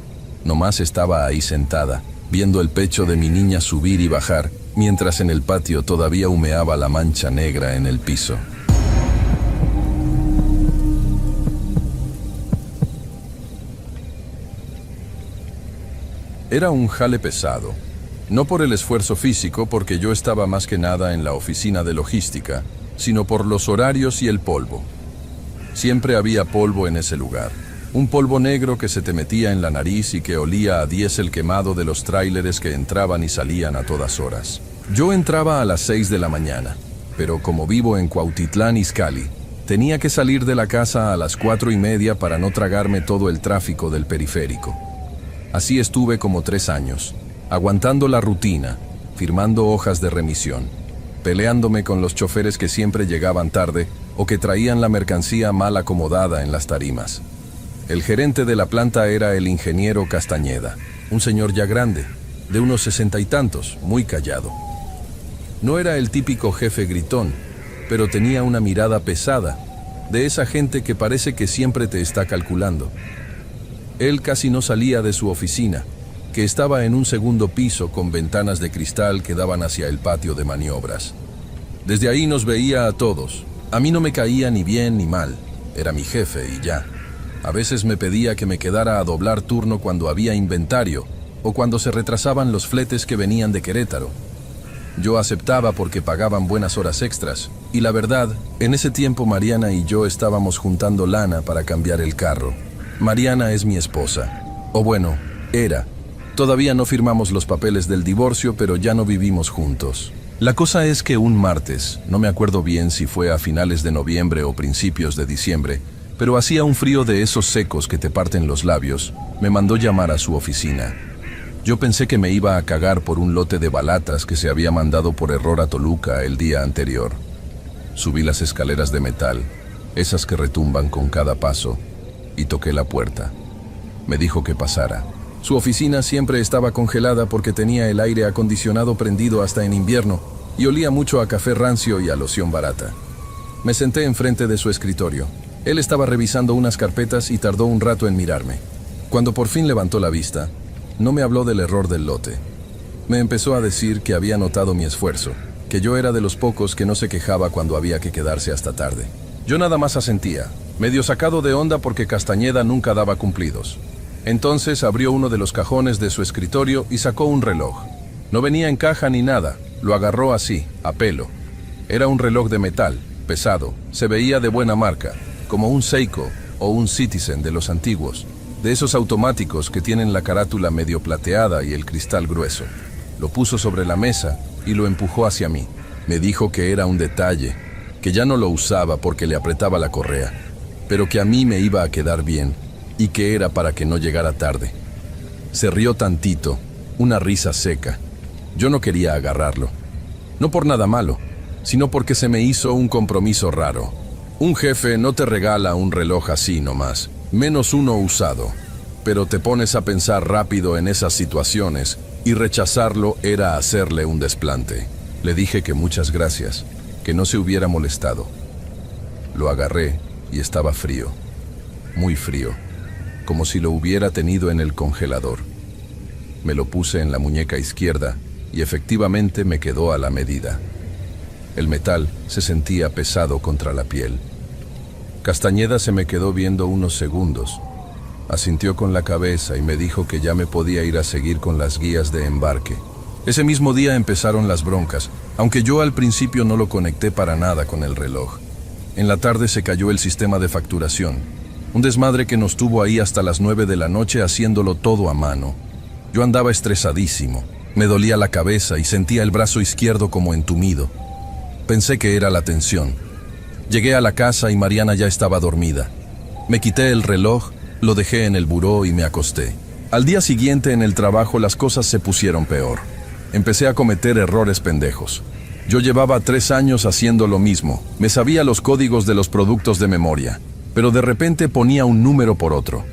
Nomás estaba ahí sentada, viendo el pecho de mi niña subir y bajar, mientras en el patio todavía humeaba la mancha negra en el piso. Era un jale pesado. No por el esfuerzo físico, porque yo estaba más que nada en la oficina de logística, sino por los horarios y el polvo. Siempre había polvo en ese lugar. Un polvo negro que se te metía en la nariz y que olía a diésel quemado de los tráileres que entraban y salían a todas horas. Yo entraba a las 6 de la mañana, pero como vivo en Cuautitlán Izcalli, tenía que salir de la casa a las 4:30 para no tragarme todo el tráfico del periférico. Así estuve como 3 años, aguantando la rutina, firmando hojas de remisión, peleándome con los choferes que siempre llegaban tarde o que traían la mercancía mal acomodada en las tarimas. El gerente de la planta era el ingeniero Castañeda, un señor ya grande, de unos 60 y tantos, muy callado. No era el típico jefe gritón, pero tenía una mirada pesada, de esa gente que parece que siempre te está calculando. Él casi no salía de su oficina, que estaba en un segundo piso con ventanas de cristal que daban hacia el patio de maniobras. Desde ahí nos veía a todos. A mí no me caía ni bien ni mal, era mi jefe y ya. A veces me pedía que me quedara a doblar turno cuando había inventario o cuando se retrasaban los fletes que venían de Querétaro. Yo aceptaba porque pagaban buenas horas extras y la verdad, en ese tiempo Mariana y yo estábamos juntando lana para cambiar el carro. Mariana es mi esposa, o bueno, era. Todavía no firmamos los papeles del divorcio, pero ya no vivimos juntos. La cosa es que un martes, no me acuerdo bien si fue a finales de noviembre o principios de diciembre, pero hacía un frío de esos secos que te parten los labios, me mandó llamar a su oficina. Yo pensé que me iba a cagar por un lote de balatas que se había mandado por error a Toluca el día anterior. Subí las escaleras de metal, esas que retumban con cada paso, y toqué la puerta. Me dijo que pasara. Su oficina siempre estaba congelada porque tenía el aire acondicionado prendido hasta en invierno y olía mucho a café rancio y a loción barata. Me senté enfrente de su escritorio. Él estaba revisando unas carpetas y tardó un rato en mirarme. Cuando por fin levantó la vista, no me habló del error del lote. Me empezó a decir que había notado mi esfuerzo, que yo era de los pocos que no se quejaba cuando había que quedarse hasta tarde. Yo nada más asentía, medio sacado de onda porque Castañeda nunca daba cumplidos. Entonces abrió uno de los cajones de su escritorio y sacó un reloj. No venía en caja ni nada, lo agarró así, a pelo. Era un reloj de metal, pesado, se veía de buena marca, como un Seiko o un Citizen de los antiguos, de esos automáticos que tienen la carátula medio plateada y el cristal grueso. Lo puso sobre la mesa y lo empujó hacia mí. Me dijo que era un detalle, que ya no lo usaba porque le apretaba la correa, pero que a mí me iba a quedar bien y que era para que no llegara tarde. Se rió tantito, una risa seca. Yo no quería agarrarlo, no por nada malo, sino porque se me hizo un compromiso raro. Un jefe no te regala un reloj así nomás, menos uno usado, pero te pones a pensar rápido en esas situaciones y rechazarlo era hacerle un desplante. Le dije que muchas gracias, que no se hubiera molestado. Lo agarré y estaba frío, muy frío, como si lo hubiera tenido en el congelador. Me lo puse en la muñeca izquierda y efectivamente me quedó a la medida. El metal se sentía pesado contra la piel. Castañeda se me quedó viendo unos segundos. Asintió con la cabeza y me dijo que ya me podía ir a seguir con las guías de embarque. Ese mismo día empezaron las broncas, aunque yo al principio no lo conecté para nada con el reloj. En la tarde se cayó el sistema de facturación. Un desmadre que nos tuvo ahí hasta las 9 de la noche haciéndolo todo a mano. Yo andaba estresadísimo. Me dolía la cabeza y sentía el brazo izquierdo como entumido. Pensé que era la tensión. Llegué a la casa y Mariana ya estaba dormida. Me quité el reloj, lo dejé en el buró y me acosté. Al día siguiente en el trabajo las cosas se pusieron peor. Empecé a cometer errores pendejos. Yo llevaba 3 años haciendo lo mismo. Me sabía los códigos de los productos de memoria, pero de repente ponía un número por otro.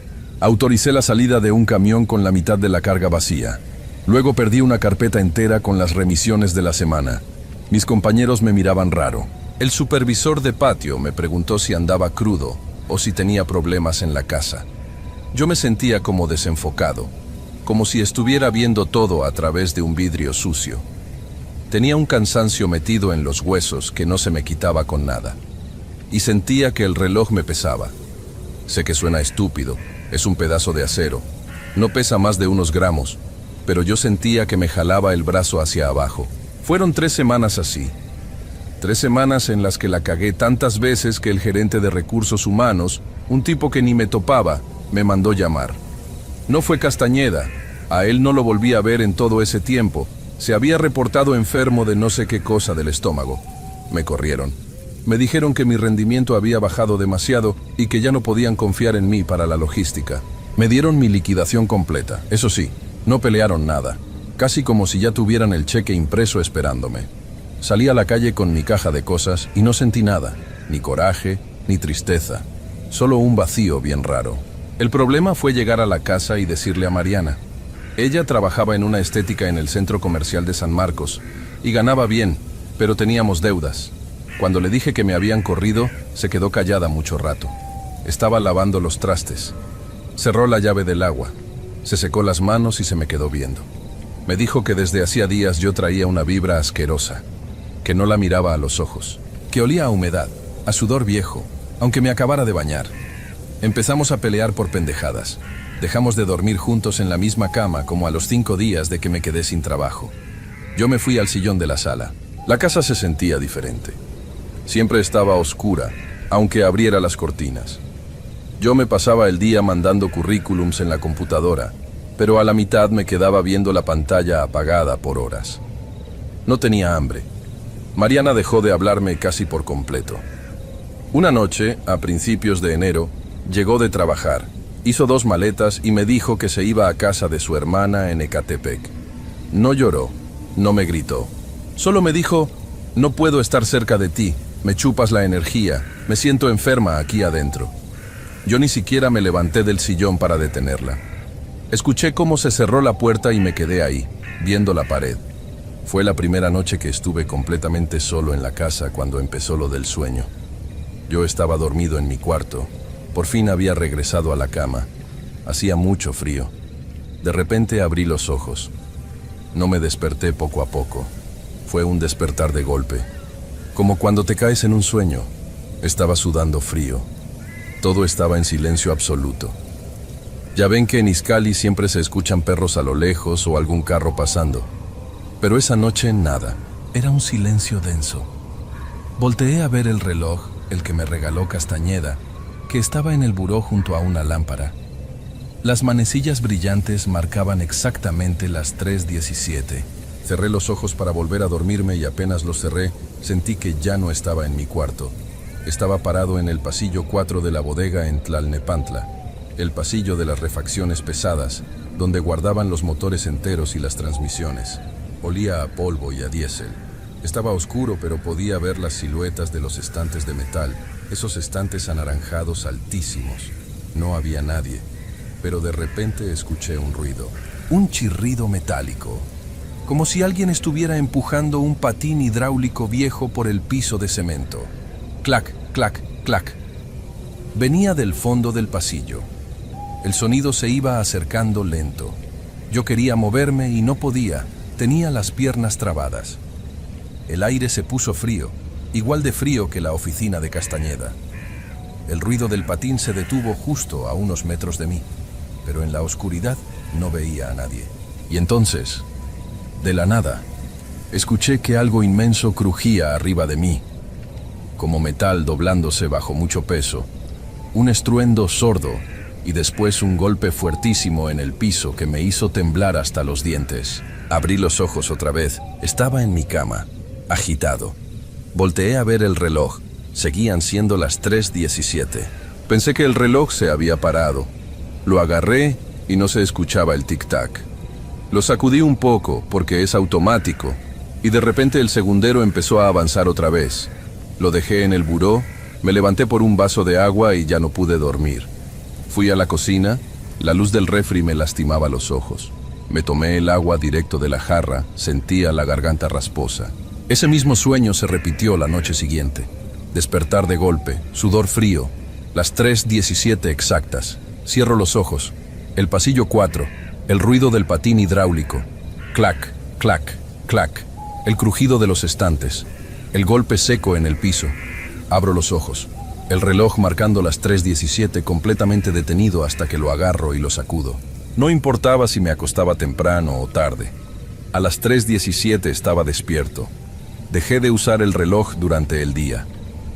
Autoricé la salida de un camión con la mitad de la carga vacía. Luego perdí una carpeta entera con las remisiones de la semana. Mis compañeros me miraban raro. El supervisor de patio me preguntó si andaba crudo o si tenía problemas en la casa. Yo me sentía como desenfocado, como si estuviera viendo todo a través de un vidrio sucio. Tenía un cansancio metido en los huesos que no se me quitaba con nada. Y sentía que el reloj me pesaba. Sé que suena estúpido, es un pedazo de acero. No pesa más de unos gramos, pero yo sentía que me jalaba el brazo hacia abajo. Fueron 3 semanas así. 3 semanas en las que la cagué tantas veces que el gerente de recursos humanos, un tipo que ni me topaba, me mandó llamar. No fue Castañeda, a él no lo volví a ver en todo ese tiempo. Se había reportado enfermo de no sé qué cosa del estómago. Me corrieron. Me dijeron que mi rendimiento había bajado demasiado y que ya no podían confiar en mí para la logística. Me dieron mi liquidación completa, eso sí, no pelearon nada. Casi como si ya tuvieran el cheque impreso esperándome. Salí a la calle con mi caja de cosas y no sentí nada, ni coraje, ni tristeza, solo un vacío bien raro. El problema fue llegar a la casa y decirle a Mariana. Ella trabajaba en una estética en el centro comercial de San Marcos y ganaba bien, pero teníamos deudas. Cuando le dije que me habían corrido, se quedó callada mucho rato. Estaba lavando los trastes. Cerró la llave del agua, se secó las manos y se me quedó viendo. Me dijo que desde hacía días yo traía una vibra asquerosa, que no la miraba a los ojos, que olía a humedad, a sudor viejo, aunque me acabara de bañar. Empezamos a pelear por pendejadas. Dejamos de dormir juntos en la misma cama como a los 5 días de que me quedé sin trabajo. Yo me fui al sillón de la sala. La casa se sentía diferente. Siempre estaba oscura, aunque abriera las cortinas. Yo me pasaba el día mandando currículums en la computadora, pero a la mitad me quedaba viendo la pantalla apagada por horas. No tenía hambre. Mariana dejó de hablarme casi por completo. Una noche, a principios de enero, llegó de trabajar, hizo 2 maletas y me dijo que se iba a casa de su hermana en Ecatepec. No lloró, no me gritó. Solo me dijo, no puedo estar cerca de ti, me chupas la energía, me siento enferma aquí adentro. Yo ni siquiera me levanté del sillón para detenerla. Escuché cómo se cerró la puerta y me quedé ahí, viendo la pared. Fue la primera noche que estuve completamente solo en la casa cuando empezó lo del sueño. Yo estaba dormido en mi cuarto. Por fin había regresado a la cama. Hacía mucho frío. De repente abrí los ojos. No me desperté poco a poco. Fue un despertar de golpe. Como cuando te caes en un sueño. Estaba sudando frío. Todo estaba en silencio absoluto. Ya ven que en Izcalli siempre se escuchan perros a lo lejos o algún carro pasando. Pero esa noche nada. Era un silencio denso. Volteé a ver el reloj, el que me regaló Castañeda, que estaba en el buró junto a una lámpara. Las manecillas brillantes marcaban exactamente las 3:17. Cerré los ojos para volver a dormirme y apenas los cerré, sentí que ya no estaba en mi cuarto. Estaba parado en el pasillo 4 de la bodega en Tlalnepantla, el pasillo de las refacciones pesadas, donde guardaban los motores enteros y las transmisiones. Olía a polvo y a diésel. Estaba oscuro, pero podía ver las siluetas de los estantes de metal, esos estantes anaranjados altísimos. No había nadie, pero de repente escuché un ruido, un chirrido metálico, como si alguien estuviera empujando un patín hidráulico viejo por el piso de cemento. Clac, clac, clac. Venía del fondo del pasillo. El sonido se iba acercando lento. Yo quería moverme y no podía, tenía las piernas trabadas. El aire se puso frío, igual de frío que la oficina de Castañeda. El ruido del patín se detuvo justo a unos metros de mí, pero en la oscuridad no veía a nadie. Y entonces, de la nada, escuché que algo inmenso crujía arriba de mí, como metal doblándose bajo mucho peso, un estruendo sordo y después un golpe fuertísimo en el piso que me hizo temblar hasta los dientes. Abrí los ojos otra vez, estaba en mi cama, agitado. Volteé a ver el reloj, seguían siendo las 3:17. Pensé que el reloj se había parado. Lo agarré y no se escuchaba el tic-tac. Lo sacudí un poco porque es automático y de repente el segundero empezó a avanzar otra vez. Lo dejé en el buró, me levanté por un vaso de agua y ya no pude dormir. Fui a la cocina, la luz del refri me lastimaba los ojos. Me tomé el agua directo de la jarra, sentía la garganta rasposa. Ese mismo sueño se repitió la noche siguiente. Despertar de golpe, sudor frío, las 3:17 exactas. Cierro los ojos. El pasillo 4, el ruido del patín hidráulico. Clac, clac, clac. El crujido de los estantes. El golpe seco en el piso. Abro los ojos. El reloj marcando las 3:17 completamente detenido hasta que lo agarro y lo sacudo. No importaba si me acostaba temprano o tarde. A las 3:17 estaba despierto. Dejé de usar el reloj durante el día.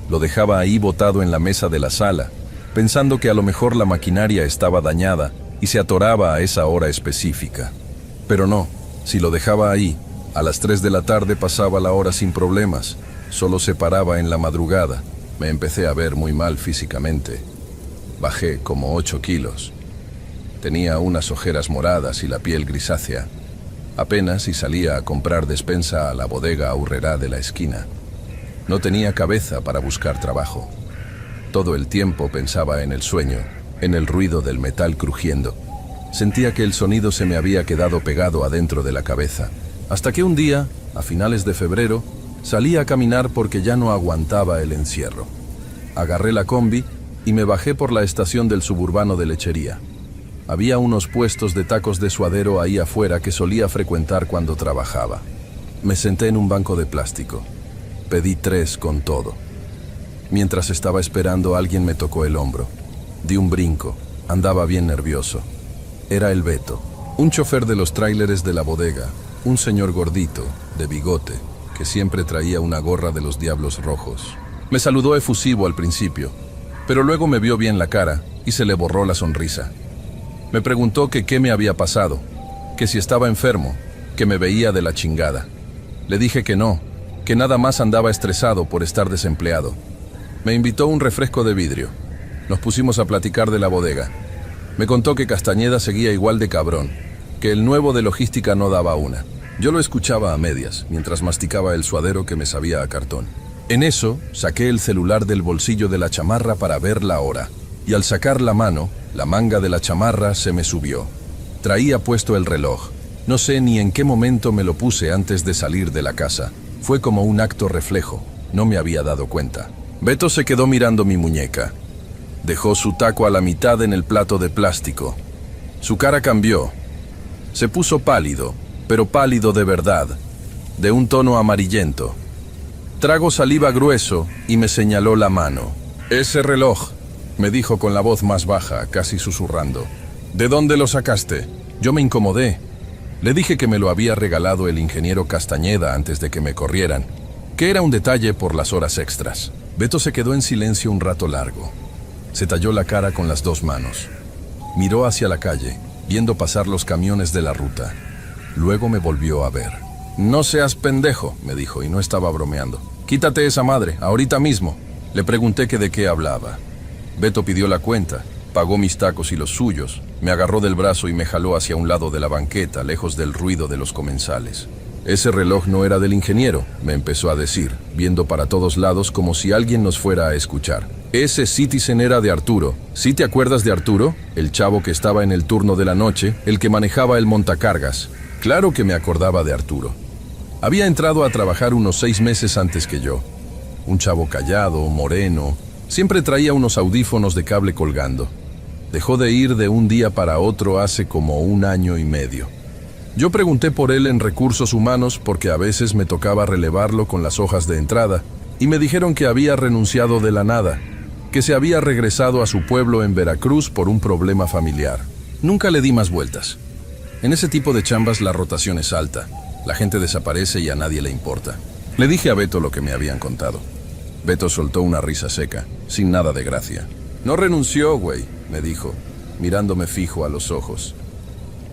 Lo dejaba ahí botado en la mesa de la sala, pensando que a lo mejor la maquinaria estaba dañada y se atoraba a esa hora específica. Pero no, si lo dejaba ahí, a las 3 de la tarde pasaba la hora sin problemas, solo se paraba en la madrugada. Me empecé a ver muy mal físicamente. Bajé como 8 kilos. Tenía unas ojeras moradas y la piel grisácea. Apenas si salía a comprar despensa a la bodega Aurrerá de la esquina. No tenía cabeza para buscar trabajo. Todo el tiempo pensaba en el sueño, en el ruido del metal crujiendo. Sentía que el sonido se me había quedado pegado adentro de la cabeza. Hasta que un día, a finales de febrero, salí a caminar porque ya no aguantaba el encierro. Agarré la combi y me bajé por la estación del suburbano de Lechería. Había unos puestos de tacos de suadero ahí afuera que solía frecuentar cuando trabajaba. Me senté en un banco de plástico. Pedí 3 con todo. Mientras estaba esperando, alguien me tocó el hombro. Di un brinco. Andaba bien nervioso. Era el Beto, un chofer de los tráileres de la bodega, un señor gordito, de bigote, que siempre traía una gorra de los Diablos Rojos. Me saludó efusivo al principio, pero luego me vio bien la cara y se le borró la sonrisa. Me preguntó que qué me había pasado, que si estaba enfermo, que me veía de la chingada. Le dije que no, que nada más andaba estresado por estar desempleado. Me invitó un refresco de vidrio. Nos pusimos a platicar de la bodega. Me contó que Castañeda seguía igual de cabrón, que el nuevo de logística no daba una. Yo lo escuchaba a medias, mientras masticaba el suadero que me sabía a cartón. En eso, saqué el celular del bolsillo de la chamarra para ver la hora, y al sacar la mano, la manga de la chamarra se me subió. Traía puesto el reloj. No sé ni en qué momento me lo puse antes de salir de la casa. Fue como un acto reflejo. No me había dado cuenta. Beto se quedó mirando mi muñeca. Dejó su taco a la mitad en el plato de plástico. Su cara cambió. Se puso pálido, pero pálido de verdad, de un tono amarillento. Trago saliva grueso y me señaló la mano. «Ese reloj», me dijo con la voz más baja, casi susurrando. «¿De dónde lo sacaste?» Yo me incomodé. Le dije que me lo había regalado el ingeniero Castañeda antes de que me corrieran, que era un detalle por las horas extras. Beto se quedó en silencio un rato largo. Se talló la cara con las 2 manos. Miró hacia la calle, viendo pasar los camiones de la ruta. Luego me volvió a ver. «No seas pendejo», me dijo, y no estaba bromeando. «Quítate esa madre, ahorita mismo». Le pregunté que de qué hablaba. Beto pidió la cuenta, pagó mis tacos y los suyos, me agarró del brazo y me jaló hacia un lado de la banqueta, lejos del ruido de los comensales. «Ese reloj no era del ingeniero», me empezó a decir, viendo para todos lados como si alguien nos fuera a escuchar. «Ese Citizen era de Arturo. ¿Sí te acuerdas de Arturo? El chavo que estaba en el turno de la noche, el que manejaba el montacargas». Claro que me acordaba de Arturo. Había entrado a trabajar unos 6 meses antes que yo. Un chavo callado, moreno, siempre traía unos audífonos de cable colgando. Dejó de ir de un día para otro hace como 1 año y medio. Yo pregunté por él en recursos humanos porque a veces me tocaba relevarlo con las hojas de entrada y me dijeron que había renunciado de la nada, que se había regresado a su pueblo en Veracruz por un problema familiar. Nunca le di más vueltas. En ese tipo de chambas la rotación es alta. La gente desaparece y a nadie le importa. Le dije a Beto lo que me habían contado. Beto soltó una risa seca, sin nada de gracia. «No renunció, güey», me dijo, mirándome fijo a los ojos.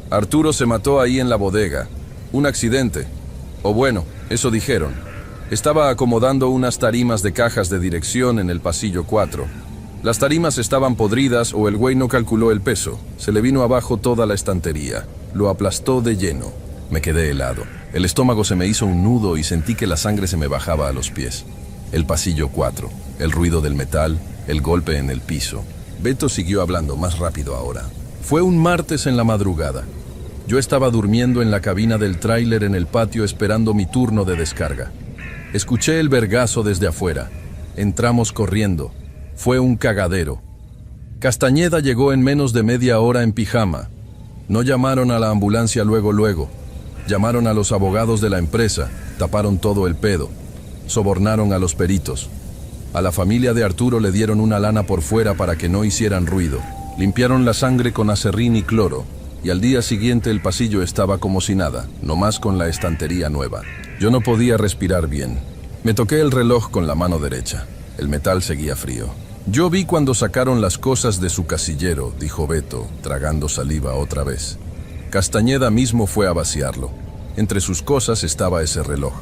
«Arturo se mató ahí en la bodega. Un accidente. O bueno, eso dijeron. Estaba acomodando unas tarimas de cajas de dirección en el pasillo 4. Las tarimas estaban podridas o el güey no calculó el peso. Se le vino abajo toda la estantería. Lo aplastó de lleno. Me quedé helado. El estómago se me hizo un nudo y sentí que la sangre se me bajaba a los pies. El pasillo 4, el ruido del metal, el golpe en el piso. Beto siguió hablando más rápido ahora. Fue un martes en la madrugada. Yo estaba durmiendo en la cabina del tráiler en el patio esperando mi turno de descarga. Escuché el vergazo desde afuera. Entramos corriendo. Fue un cagadero. Castañeda llegó en menos de media hora en pijama. No llamaron a la ambulancia luego. Llamaron a los abogados de la empresa, taparon todo el pedo. Sobornaron a los peritos. A la familia de Arturo le dieron una lana por fuera para que no hicieran ruido. Limpiaron la sangre con acerrín y cloro. Y al día siguiente el pasillo estaba como si nada, nomás con la estantería nueva. Yo no podía respirar bien. Me toqué el reloj con la mano derecha. El metal seguía frío. Yo vi cuando sacaron las cosas de su casillero, dijo Beto, tragando saliva otra vez. Castañeda mismo fue a vaciarlo. Entre sus cosas estaba ese reloj.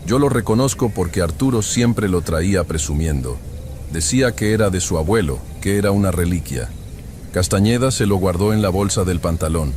Yo lo reconozco porque Arturo siempre lo traía presumiendo. Decía que era de su abuelo, que era una reliquia. Castañeda se lo guardó en la bolsa del pantalón.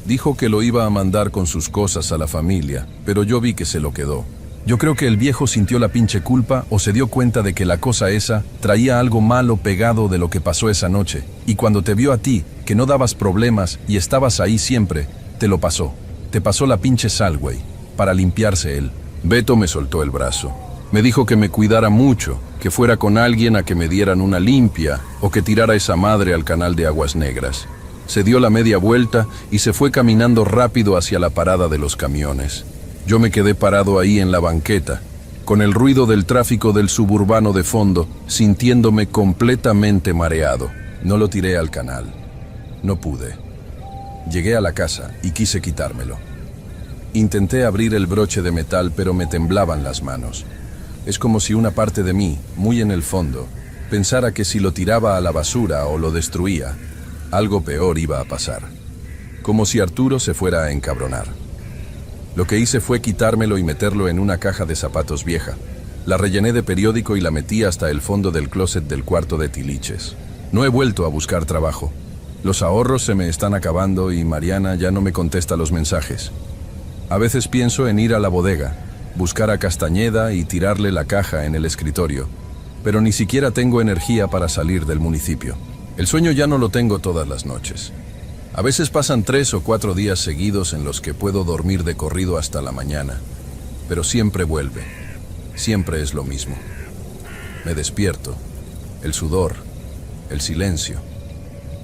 Dijo que lo iba a mandar con sus cosas a la familia, pero yo vi que se lo quedó. Yo creo que el viejo sintió la pinche culpa o se dio cuenta de que la cosa esa traía algo malo pegado de lo que pasó esa noche. Y cuando te vio a ti, que no dabas problemas y estabas ahí siempre, te lo pasó. Te pasó la pinche sal, güey, para limpiarse él. Beto me soltó el brazo. Me dijo que me cuidara mucho, que fuera con alguien a que me dieran una limpia o que tirara esa madre al canal de Aguas Negras. Se dio la media vuelta y se fue caminando rápido hacia la parada de los camiones. Yo me quedé parado ahí en la banqueta, con el ruido del tráfico del suburbano de fondo, sintiéndome completamente mareado. No lo tiré al canal. No pude. Llegué a la casa y quise quitármelo. Intenté abrir el broche de metal, pero me temblaban las manos. Es como si una parte de mí, muy en el fondo, pensara que si lo tiraba a la basura o lo destruía, algo peor iba a pasar. Como si Arturo se fuera a encabronar. Lo que hice fue quitármelo y meterlo en una caja de zapatos vieja. La rellené de periódico y la metí hasta el fondo del closet del cuarto de tiliches. No he vuelto a buscar trabajo. Los ahorros se me están acabando y Mariana ya no me contesta los mensajes. A veces pienso en ir a la bodega, buscar a Castañeda y tirarle la caja en el escritorio, pero ni siquiera tengo energía para salir del municipio. El sueño ya no lo tengo todas las noches. A veces pasan 3 o 4 días seguidos en los que puedo dormir de corrido hasta la mañana, pero siempre vuelve. Siempre es lo mismo. Me despierto, el sudor, el silencio.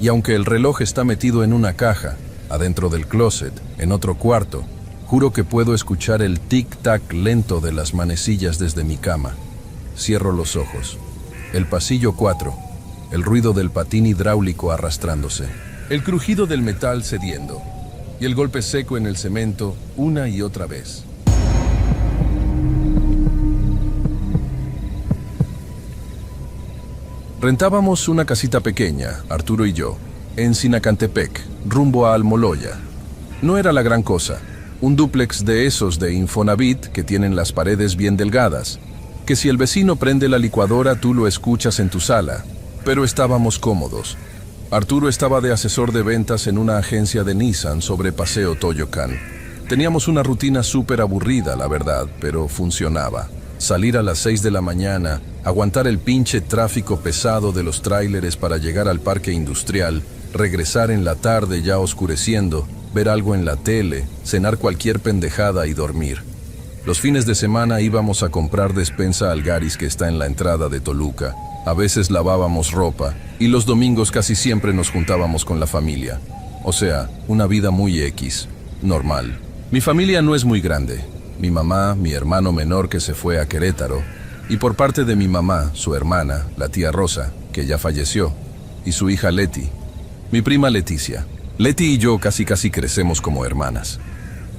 Y aunque el reloj está metido en una caja, adentro del closet, en otro cuarto, juro que puedo escuchar el tic-tac lento de las manecillas desde mi cama. Cierro los ojos. El pasillo 4, el ruido del patín hidráulico arrastrándose. El crujido del metal cediendo y el golpe seco en el cemento una y otra vez. Rentábamos una casita pequeña, Arturo y yo, en Sinacantepec, rumbo a Almoloya. No era la gran cosa, un dúplex de esos de Infonavit que tienen las paredes bien delgadas, que si el vecino prende la licuadora tú lo escuchas en tu sala, pero estábamos cómodos. Arturo estaba de asesor de ventas en una agencia de Nissan sobre Paseo Toyocan. Teníamos una rutina súper aburrida, la verdad, pero funcionaba. Salir a las 6 de la mañana, aguantar el pinche tráfico pesado de los tráileres para llegar al parque industrial, regresar en la tarde ya oscureciendo, ver algo en la tele, cenar cualquier pendejada y dormir. Los fines de semana íbamos a comprar despensa al Garis que está en la entrada de Toluca. A veces lavábamos ropa y los domingos casi siempre nos juntábamos con la familia. O sea, una vida muy X, normal. Mi familia no es muy grande. Mi mamá, mi hermano menor que se fue a Querétaro, y por parte de mi mamá, su hermana, la tía Rosa, que ya falleció, y su hija Leti, mi prima Leticia. Leti y yo casi crecemos como hermanas.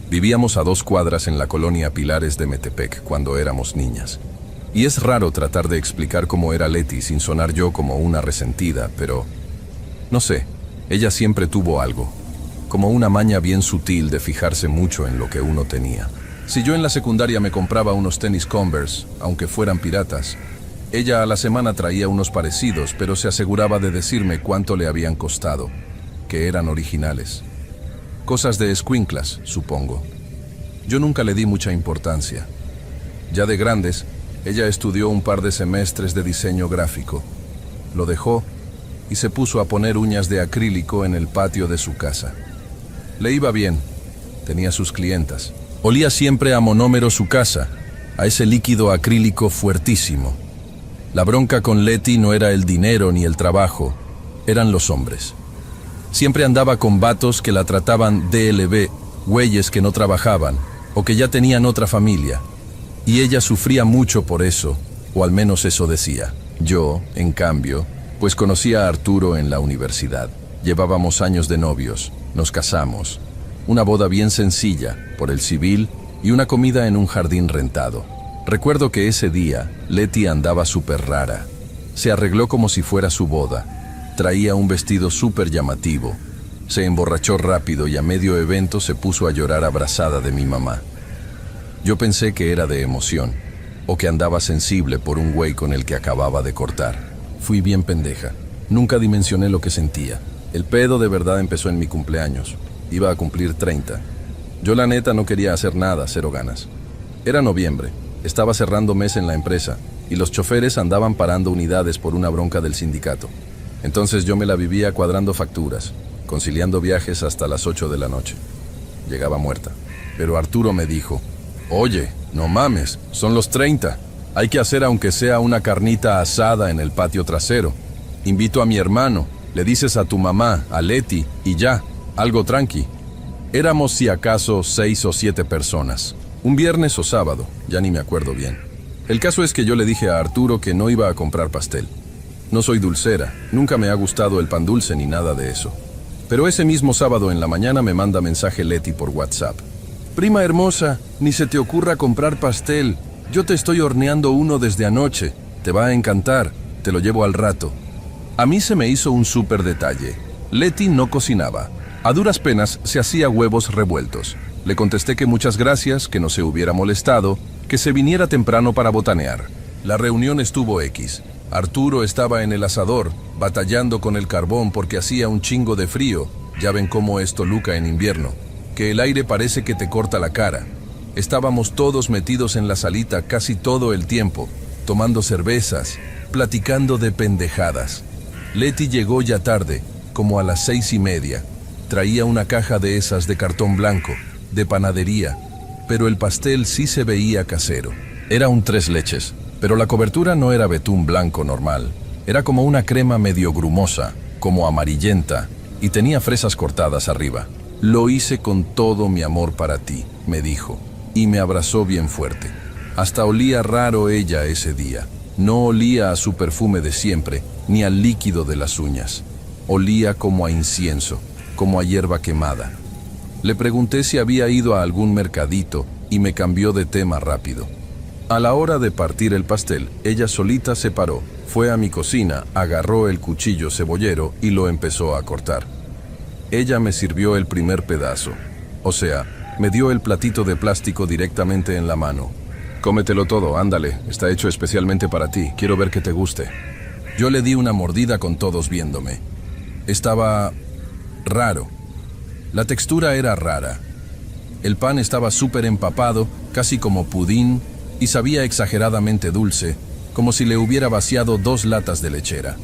Vivíamos a 2 cuadras en la colonia Pilares de Metepec cuando éramos niñas. Y es raro tratar de explicar cómo era Leti sin sonar yo como una resentida, pero no sé, ella siempre tuvo algo, como una maña bien sutil de fijarse mucho en lo que uno tenía. Si yo en la secundaria me compraba unos tenis Converse, aunque fueran piratas, Ella a la semana traía unos parecidos, pero se aseguraba de decirme cuánto le habían costado, que eran originales. Cosas de escuinclas, supongo. Yo nunca le di mucha importancia. Ya de grandes, ella estudió un par de semestres de diseño gráfico. Lo dejó y se puso a poner uñas de acrílico en el patio de su casa. Le iba bien, tenía sus clientas. Olía siempre a monómero su casa, a ese líquido acrílico fuertísimo. La bronca con Leti no era el dinero ni el trabajo, eran los hombres. Siempre andaba con vatos que la trataban DLB, güeyes que no trabajaban o que ya tenían otra familia. Y ella sufría mucho por eso, o al menos eso decía. Yo, en cambio, pues conocía a Arturo en la universidad. Llevábamos años de novios, nos casamos. Una boda bien sencilla, por el civil, y una comida en un jardín rentado. Recuerdo que ese día, Leti andaba súper rara. Se arregló como si fuera su boda. Traía un vestido súper llamativo. Se emborrachó rápido y a medio evento se puso a llorar abrazada de mi mamá. Yo pensé que era de emoción, o que andaba sensible por un güey con el que acababa de cortar. Fui bien pendeja. Nunca dimensioné lo que sentía. El pedo de verdad empezó en mi cumpleaños. Iba a cumplir 30. Yo la neta no quería hacer nada, cero ganas. Era noviembre, estaba cerrando mes en la empresa, y los choferes andaban parando unidades por una bronca del sindicato. Entonces yo me la vivía cuadrando facturas, conciliando viajes hasta las 8 de la noche. Llegaba muerta. Pero Arturo me dijo: oye, no mames, son los 30. Hay que hacer aunque sea una carnita asada en el patio trasero. Invito a mi hermano, le dices a tu mamá, a Leti, y ya, algo tranqui. Éramos si acaso 6 o 7 personas. Un viernes o sábado, ya ni me acuerdo bien. El caso es que yo le dije a Arturo que no iba a comprar pastel. No soy dulcera, nunca me ha gustado el pan dulce ni nada de eso. Pero ese mismo sábado en la mañana me manda mensaje Leti por WhatsApp. Prima hermosa, ni se te ocurra comprar pastel. Yo te estoy horneando uno desde anoche. Te va a encantar, te lo llevo al rato. A mí se me hizo un súper detalle. Leti no cocinaba. A duras penas se hacía huevos revueltos. Le contesté que muchas gracias, que no se hubiera molestado, que se viniera temprano para botanear. La reunión estuvo X. Arturo estaba en el asador, batallando con el carbón porque hacía un chingo de frío. Ya ven cómo es Toluca en invierno, que el aire parece que te corta la cara. Estábamos todos metidos en la salita casi todo el tiempo, tomando cervezas, platicando de pendejadas. Leti llegó ya tarde, como a las 6:30. Traía una caja de esas de cartón blanco, de panadería, pero el pastel sí se veía casero. Era un 3 leches, pero la cobertura no era betún blanco normal. Era como una crema medio grumosa, como amarillenta, y tenía fresas cortadas arriba. Lo hice con todo mi amor para ti, me dijo, y me abrazó bien fuerte. Hasta olía raro ella ese día. No olía a su perfume de siempre, ni al líquido de las uñas. Olía como a incienso, como a hierba quemada. Le pregunté si había ido a algún mercadito y me cambió de tema rápido. A la hora de partir el pastel, ella solita se paró, fue a mi cocina, agarró el cuchillo cebollero y lo empezó a cortar. Ella me sirvió el primer pedazo, o sea, me dio el platito de plástico directamente en la mano. Cómetelo todo, ándale, está hecho especialmente para ti, quiero ver que te guste. Yo le di una mordida con todos viéndome. Estaba raro. La textura era rara. El pan estaba súper empapado, casi como pudín, y sabía exageradamente dulce, como si le hubiera vaciado 2 latas de lechera.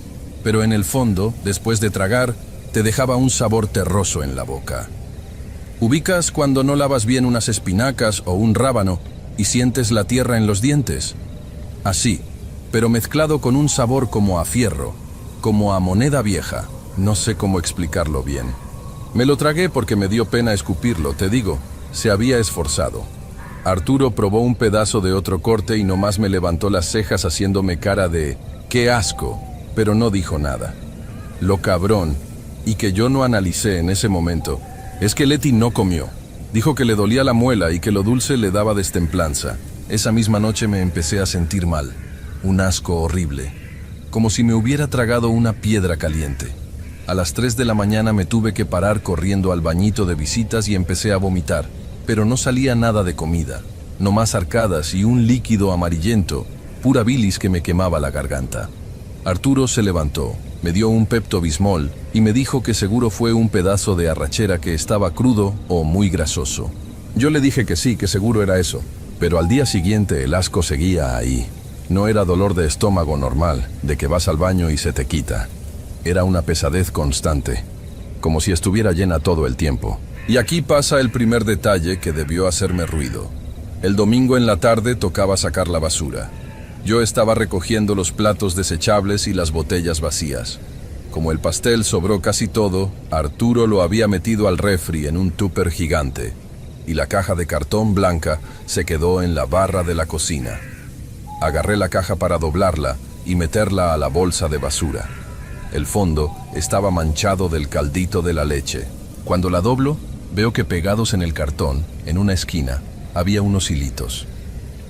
Pero en el fondo, después de tragar, te dejaba un sabor terroso en la boca. ¿Ubicas cuando no lavas bien unas espinacas o un rábano y sientes la tierra en los dientes? Así, pero mezclado con un sabor como a fierro, como a moneda vieja. No sé cómo explicarlo bien. Me lo tragué porque me dio pena escupirlo, te digo, se había esforzado. Arturo probó un pedazo de otro corte y nomás me levantó las cejas haciéndome cara de ¡qué asco!, pero no dijo nada. Lo cabrón, y que yo no analicé en ese momento, es que Leti no comió. Dijo que le dolía la muela y que lo dulce le daba destemplanza. Esa misma noche me empecé a sentir mal, un asco horrible, como si me hubiera tragado una piedra caliente. A las 3 de la mañana me tuve que parar corriendo al bañito de visitas y empecé a vomitar, pero no salía nada de comida, nomás arcadas y un líquido amarillento, pura bilis que me quemaba la garganta. Arturo se levantó, me dio un Pepto-Bismol y me dijo que seguro fue un pedazo de arrachera que estaba crudo o muy grasoso. Yo le dije que sí, que seguro era eso, pero al día siguiente el asco seguía ahí. No era dolor de estómago normal, de que vas al baño y se te quita. Era una pesadez constante, como si estuviera llena todo el tiempo. Y aquí pasa el primer detalle que debió hacerme ruido. El domingo en la tarde tocaba sacar la basura. Yo estaba recogiendo los platos desechables y las botellas vacías. Como el pastel sobró casi todo, Arturo lo había metido al refri en un tupper gigante, y la caja de cartón blanca se quedó en la barra de la cocina. Agarré la caja para doblarla y meterla a la bolsa de basura. El fondo estaba manchado del caldito de la leche. Cuando la doblo, veo que pegados en el cartón, en una esquina, había unos hilitos.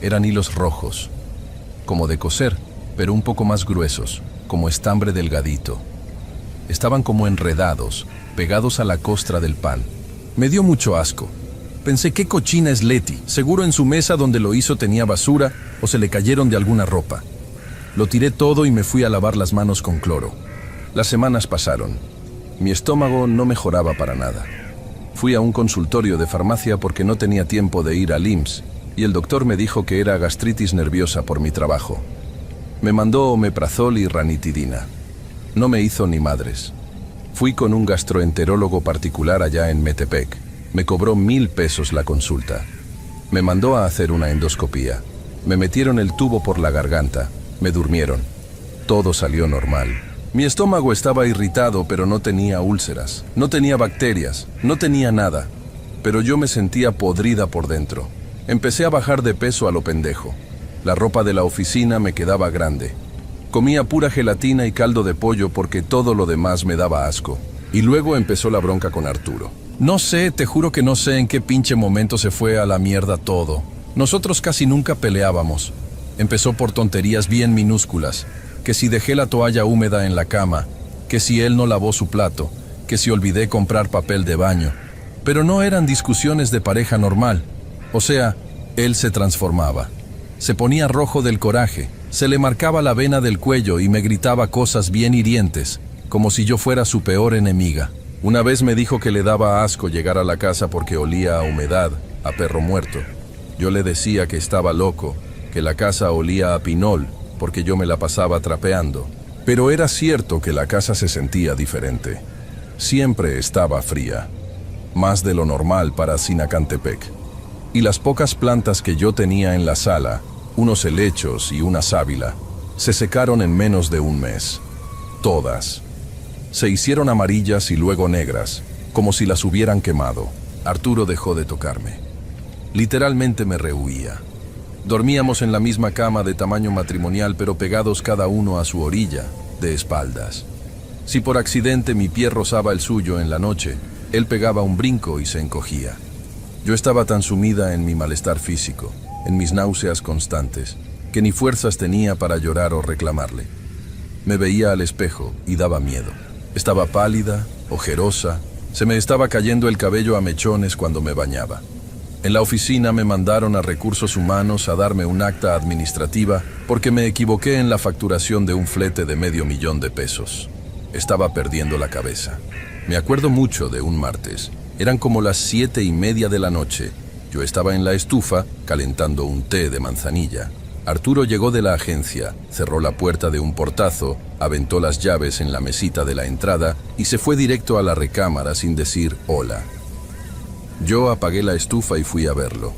Eran hilos rojos, como de coser, pero un poco más gruesos, como estambre delgadito. Estaban como enredados, pegados a la costra del pan. Me dio mucho asco. Pensé, qué cochina es Leti. Seguro en su mesa donde lo hizo tenía basura o se le cayeron de alguna ropa. Lo tiré todo y me fui a lavar las manos con cloro. Las semanas pasaron. Mi estómago no mejoraba para nada. Fui a un consultorio de farmacia porque no tenía tiempo de ir al IMSS y el doctor me dijo que era gastritis nerviosa por mi trabajo. Me mandó omeprazol y ranitidina. No me hizo ni madres. Fui con un gastroenterólogo particular allá en Metepec. Me cobró 1,000 pesos la consulta. Me mandó a hacer una endoscopía. Me metieron el tubo por la garganta. Me durmieron. Todo salió normal. Mi estómago estaba irritado, pero no tenía úlceras. No tenía bacterias. No tenía nada. Pero yo me sentía podrida por dentro. Empecé a bajar de peso a lo pendejo. La ropa de la oficina me quedaba grande. Comía pura gelatina y caldo de pollo porque todo lo demás me daba asco. Y luego empezó la bronca con Arturo. No sé, te juro que no sé en qué pinche momento se fue a la mierda todo. Nosotros casi nunca peleábamos. Empezó por tonterías bien minúsculas. Que si dejé la toalla húmeda en la cama, que si él no lavó su plato, que si olvidé comprar papel de baño. Pero no eran discusiones de pareja normal. O sea, él se transformaba. Se ponía rojo del coraje, se le marcaba la vena del cuello y me gritaba cosas bien hirientes, como si yo fuera su peor enemiga. Una vez me dijo que le daba asco llegar a la casa porque olía a humedad, a perro muerto. Yo le decía que estaba loco, que la casa olía a pinol, porque yo me la pasaba trapeando. Pero era cierto que la casa se sentía diferente. Siempre estaba fría, más de lo normal para Sinacantepec. Y las pocas plantas que yo tenía en la sala, unos helechos y una sábila, se secaron en menos de un mes. Todas. Se hicieron amarillas y luego negras, como si las hubieran quemado. Arturo dejó de tocarme. Literalmente me rehuía. Dormíamos en la misma cama de tamaño matrimonial, pero pegados cada uno a su orilla, de espaldas. Si por accidente mi pie rozaba el suyo en la noche, él pegaba un brinco y se encogía. Yo estaba tan sumida en mi malestar físico, en mis náuseas constantes, que ni fuerzas tenía para llorar o reclamarle. Me veía al espejo y daba miedo. Estaba pálida, ojerosa, se me estaba cayendo el cabello a mechones cuando me bañaba. En la oficina me mandaron a Recursos Humanos a darme un acta administrativa porque me equivoqué en la facturación de un flete de $500,000. Estaba perdiendo la cabeza. Me acuerdo mucho de un martes. Eran como las 7:30 de la noche. Yo estaba en la estufa calentando un té de manzanilla. Arturo llegó de la agencia, cerró la puerta de un portazo, aventó las llaves en la mesita de la entrada y se fue directo a la recámara sin decir hola. Yo apagué la estufa y fui a verlo.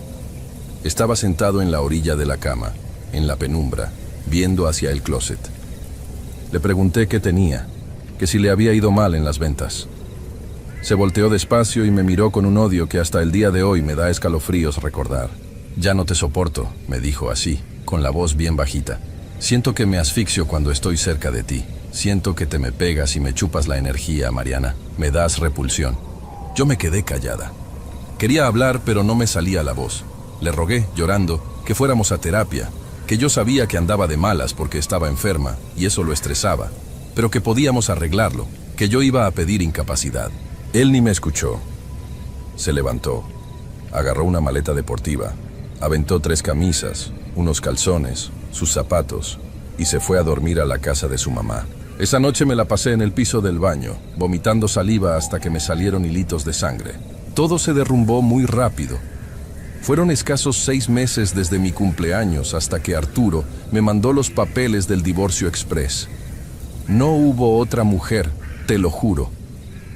Estaba sentado en la orilla de la cama, en la penumbra, viendo hacia el closet. Le pregunté qué tenía, que si le había ido mal en las ventas. Se volteó despacio y me miró con un odio que hasta el día de hoy me da escalofríos recordar. Ya no te soporto, me dijo así, con la voz bien bajita. Siento que me asfixio cuando estoy cerca de ti. Siento que te me pegas y me chupas la energía, Mariana. Me das repulsión. Yo me quedé callada. Quería hablar, pero no me salía la voz. Le rogué, llorando, que fuéramos a terapia, que yo sabía que andaba de malas porque estaba enferma, y eso lo estresaba, pero que podíamos arreglarlo, que yo iba a pedir incapacidad. Él ni me escuchó. Se levantó, agarró una maleta deportiva, aventó 3 camisas, unos calzones, sus zapatos, y se fue a dormir a la casa de su mamá. Esa noche me la pasé en el piso del baño, vomitando saliva hasta que me salieron hilitos de sangre. Todo se derrumbó muy rápido. Fueron escasos 6 meses desde mi cumpleaños hasta que Arturo me mandó los papeles del divorcio express. No hubo otra mujer, te lo juro.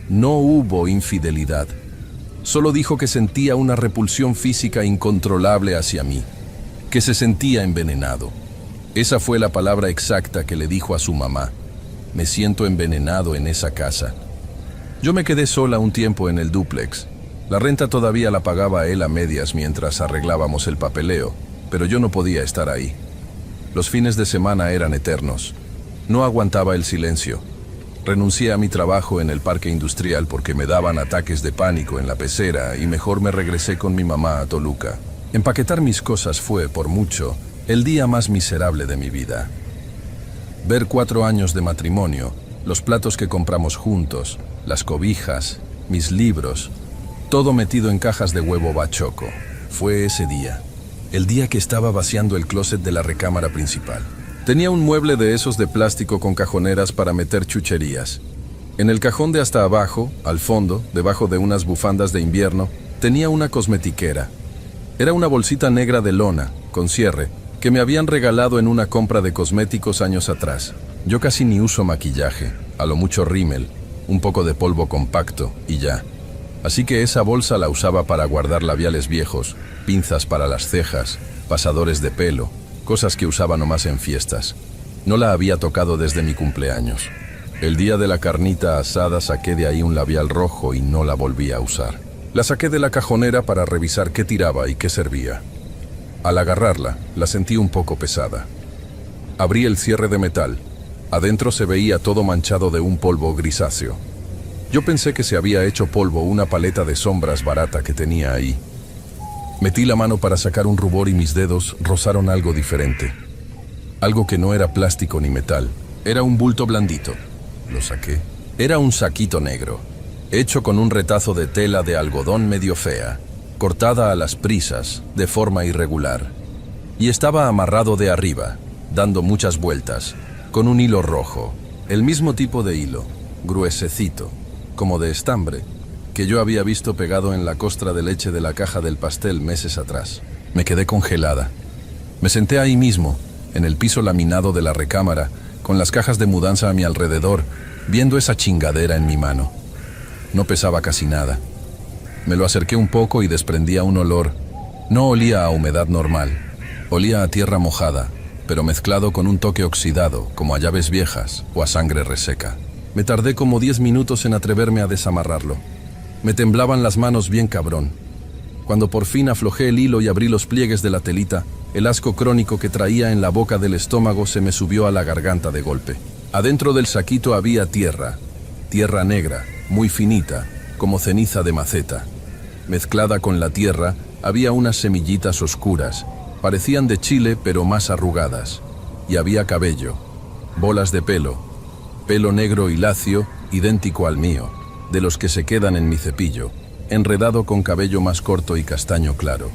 No hubo infidelidad. Solo dijo que sentía una repulsión física incontrolable hacia mí, que se sentía envenenado. Esa fue la palabra exacta que le dijo a su mamá. Me siento envenenado en esa casa. Yo me quedé sola un tiempo en el dúplex. La renta todavía la pagaba él a medias mientras arreglábamos el papeleo, pero yo no podía estar ahí. Los fines de semana eran eternos. No aguantaba el silencio. Renuncié a mi trabajo en el parque industrial porque me daban ataques de pánico en la pecera y mejor me regresé con mi mamá a Toluca. Empaquetar mis cosas fue, por mucho, el día más miserable de mi vida. Ver 4 años de matrimonio, los platos que compramos juntos, las cobijas, mis libros, todo metido en cajas de huevo bachoco. Fue ese día, el día que estaba vaciando el closet de la recámara principal. Tenía un mueble de esos de plástico con cajoneras para meter chucherías. En el cajón de hasta abajo, al fondo, debajo de unas bufandas de invierno, tenía una cosmetiquera. Era una bolsita negra de lona, con cierre, que me habían regalado en una compra de cosméticos años atrás. Yo casi ni uso maquillaje, a lo mucho rímel, un poco de polvo compacto y ya. Así que esa bolsa la usaba para guardar labiales viejos, pinzas para las cejas, pasadores de pelo, cosas que usaba nomás en fiestas. No la había tocado desde mi cumpleaños. El día de la carnita asada saqué de ahí un labial rojo y no la volví a usar. La saqué de la cajonera para revisar qué tiraba y qué servía. Al agarrarla, la sentí un poco pesada. Abrí el cierre de metal. Adentro se veía todo manchado de un polvo grisáceo. Yo pensé que se había hecho polvo una paleta de sombras barata que tenía ahí. Metí la mano para sacar un rubor y mis dedos rozaron algo diferente. Algo que no era plástico ni metal. Era un bulto blandito. Lo saqué. Era un saquito negro, hecho con un retazo de tela de algodón medio fea, cortada a las prisas, de forma irregular. Y estaba amarrado de arriba, dando muchas vueltas, con un hilo rojo, el mismo tipo de hilo, gruesecito, como de estambre, que yo había visto pegado en la costra de leche de la caja del pastel meses atrás. Me quedé congelada. Me senté ahí mismo, en el piso laminado de la recámara, con las cajas de mudanza a mi alrededor, viendo esa chingadera en mi mano. No pesaba casi nada. Me lo acerqué un poco y desprendía un olor. No olía a humedad normal, olía a tierra mojada, pero mezclado con un toque oxidado, como a llaves viejas o a sangre reseca. Me tardé como 10 minutos en atreverme a desamarrarlo. Me temblaban las manos bien cabrón. Cuando por fin aflojé el hilo y abrí los pliegues de la telita, el asco crónico que traía en la boca del estómago se me subió a la garganta de golpe. Adentro del saquito había tierra negra, muy finita, como ceniza de maceta. Mezclada con la tierra, había unas semillitas oscuras, parecían de chile pero más arrugadas. Y había cabello, bolas de pelo negro y lacio, idéntico al mío, de los que se quedan en mi cepillo, enredado con cabello más corto y castaño claro.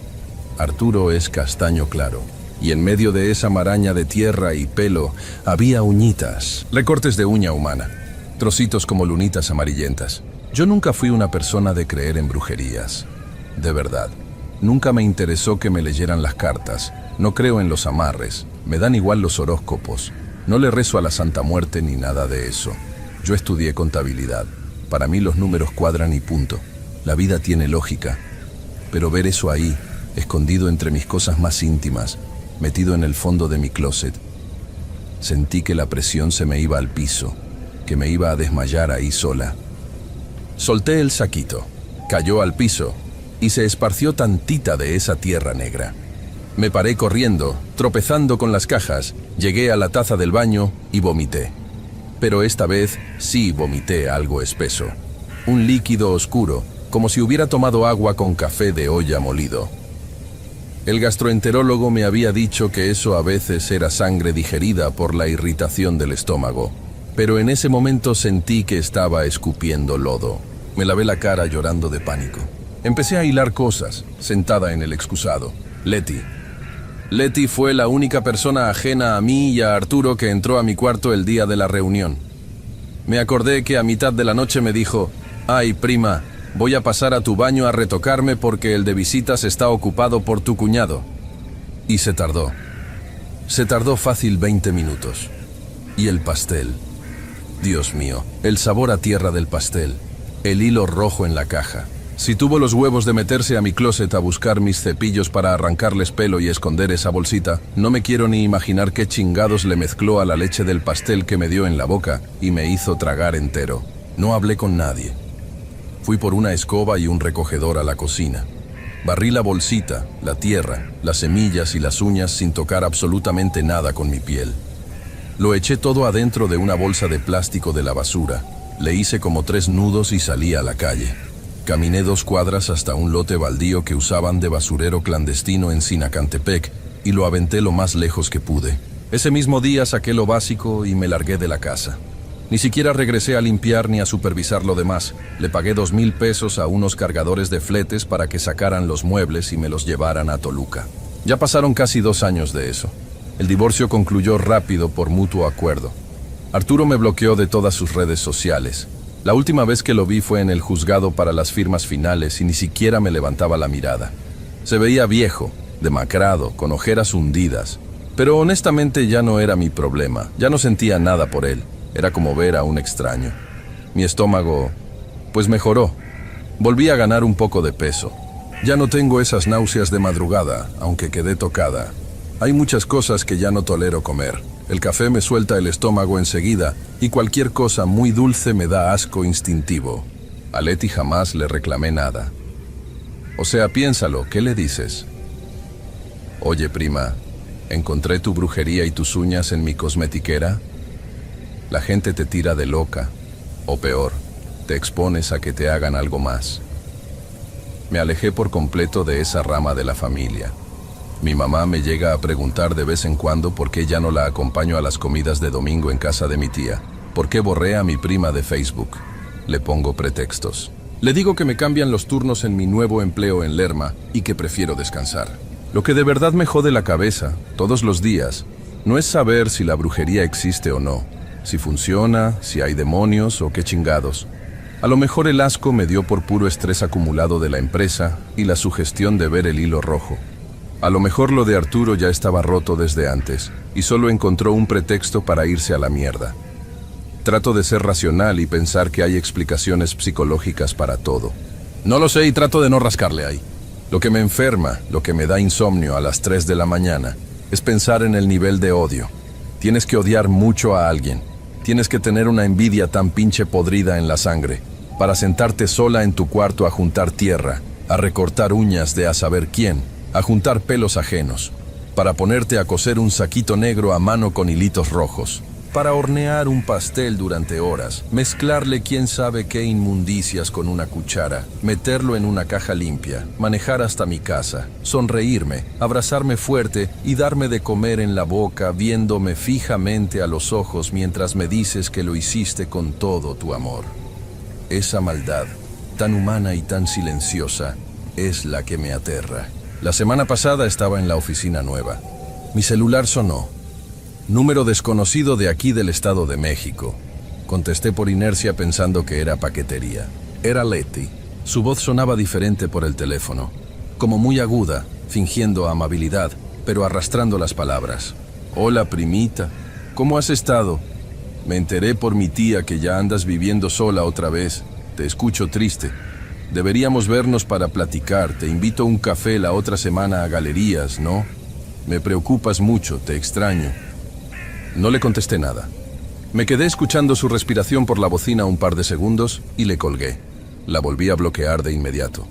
Arturo es castaño claro. Y en medio de esa maraña de tierra y pelo había uñitas, recortes de uña humana, trocitos como lunitas amarillentas. Yo nunca fui una persona de creer en brujerías. De verdad. Nunca me interesó que me leyeran las cartas. No creo en los amarres. Me dan igual los horóscopos. No le rezo a la Santa Muerte ni nada de eso. Yo estudié contabilidad. Para mí los números cuadran y punto. La vida tiene lógica. Pero ver eso ahí, escondido entre mis cosas más íntimas, metido en el fondo de mi closet, sentí que la presión se me iba al piso, que me iba a desmayar ahí sola. Solté el saquito, cayó al piso y se esparció tantita de esa tierra negra. Me paré corriendo, tropezando con las cajas, llegué a la taza del baño y vomité. Pero esta vez sí vomité algo espeso, un líquido oscuro, como si hubiera tomado agua con café de olla molido. El gastroenterólogo me había dicho que eso a veces era sangre digerida por la irritación del estómago, pero en ese momento sentí que estaba escupiendo lodo. Me lavé la cara llorando de pánico. Empecé a hilar cosas, sentada en el excusado. Leti, Leti fue la única persona ajena a mí y a Arturo que entró a mi cuarto el día de la reunión. Me acordé que a mitad de la noche me dijo: «Ay, prima, voy a pasar a tu baño a retocarme porque el de visitas está ocupado por tu cuñado». Y se tardó. Se tardó fácil 20 minutos. Y el pastel. Dios mío, el sabor a tierra del pastel. El hilo rojo en la caja. Si tuvo los huevos de meterse a mi closet a buscar mis cepillos para arrancarles pelo y esconder esa bolsita, no me quiero ni imaginar qué chingados le mezcló a la leche del pastel que me dio en la boca y me hizo tragar entero. No hablé con nadie. Fui por una escoba y un recogedor a la cocina. Barrí la bolsita, la tierra, las semillas y las uñas sin tocar absolutamente nada con mi piel. Lo eché todo adentro de una bolsa de plástico de la basura. Le hice como 3 nudos y salí a la calle. Caminé 2 cuadras hasta un lote baldío que usaban de basurero clandestino en Sinacantepec y lo aventé lo más lejos que pude. Ese mismo día saqué lo básico y me largué de la casa. Ni siquiera regresé a limpiar ni a supervisar lo demás. Le pagué 2,000 pesos a unos cargadores de fletes para que sacaran los muebles y me los llevaran a Toluca. Ya pasaron casi 2 años de eso. El divorcio concluyó rápido por mutuo acuerdo. Arturo me bloqueó de todas sus redes sociales. La última vez que lo vi fue en el juzgado para las firmas finales y ni siquiera me levantaba la mirada. Se veía viejo, demacrado, con ojeras hundidas. Pero honestamente ya no era mi problema. Ya no sentía nada por él. Era como ver a un extraño. Mi estómago, pues mejoró. Volví a ganar un poco de peso. Ya no tengo esas náuseas de madrugada, aunque quedé tocada. Hay muchas cosas que ya no tolero comer. El café me suelta el estómago enseguida y cualquier cosa muy dulce me da asco instintivo. A Leti jamás le reclamé nada. O sea, piénsalo, ¿qué le dices? Oye, prima, ¿encontré tu brujería y tus uñas en mi cosmetiquera? La gente te tira de loca, o peor, te expones a que te hagan algo más. Me alejé por completo de esa rama de la familia. Mi mamá me llega a preguntar de vez en cuando por qué ya no la acompaño a las comidas de domingo en casa de mi tía. ¿Por qué borré a mi prima de Facebook? Le pongo pretextos. Le digo que me cambian los turnos en mi nuevo empleo en Lerma y que prefiero descansar. Lo que de verdad me jode la cabeza, todos los días, no es saber si la brujería existe o no, si funciona, si hay demonios o qué chingados. A lo mejor el asco me dio por puro estrés acumulado de la empresa y la sugestión de ver el hilo rojo. A lo mejor lo de Arturo ya estaba roto desde antes y solo encontró un pretexto para irse a la mierda. Trato de ser racional y pensar que hay explicaciones psicológicas para todo. No lo sé y trato de no rascarle ahí. Lo que me enferma, lo que me da insomnio a las 3 de la mañana, es pensar en el nivel de odio. Tienes que odiar mucho a alguien. Tienes que tener una envidia tan pinche podrida en la sangre para sentarte sola en tu cuarto a juntar tierra, a recortar uñas de a saber quién, a juntar pelos ajenos, para ponerte a coser un saquito negro a mano con hilitos rojos, para hornear un pastel durante horas, mezclarle quién sabe qué inmundicias con una cuchara, meterlo en una caja limpia, manejar hasta mi casa, sonreírme, abrazarme fuerte y darme de comer en la boca viéndome fijamente a los ojos mientras me dices que lo hiciste con todo tu amor. Esa maldad, tan humana y tan silenciosa, es la que me aterra. La semana pasada estaba en la oficina nueva. Mi celular sonó. Número desconocido de aquí del Estado de México. Contesté por inercia pensando que era paquetería. Era Leti. Su voz sonaba diferente por el teléfono, como muy aguda, fingiendo amabilidad, pero arrastrando las palabras. Hola, primita. ¿Cómo has estado? Me enteré por mi tía que ya andas viviendo sola otra vez. Te escucho triste. Deberíamos vernos para platicar. Te invito a un café la otra semana a Galerías, ¿no? Me preocupas mucho, te extraño. No le contesté nada. Me quedé escuchando su respiración por la bocina un par de segundos y le colgué. La volví a bloquear de inmediato.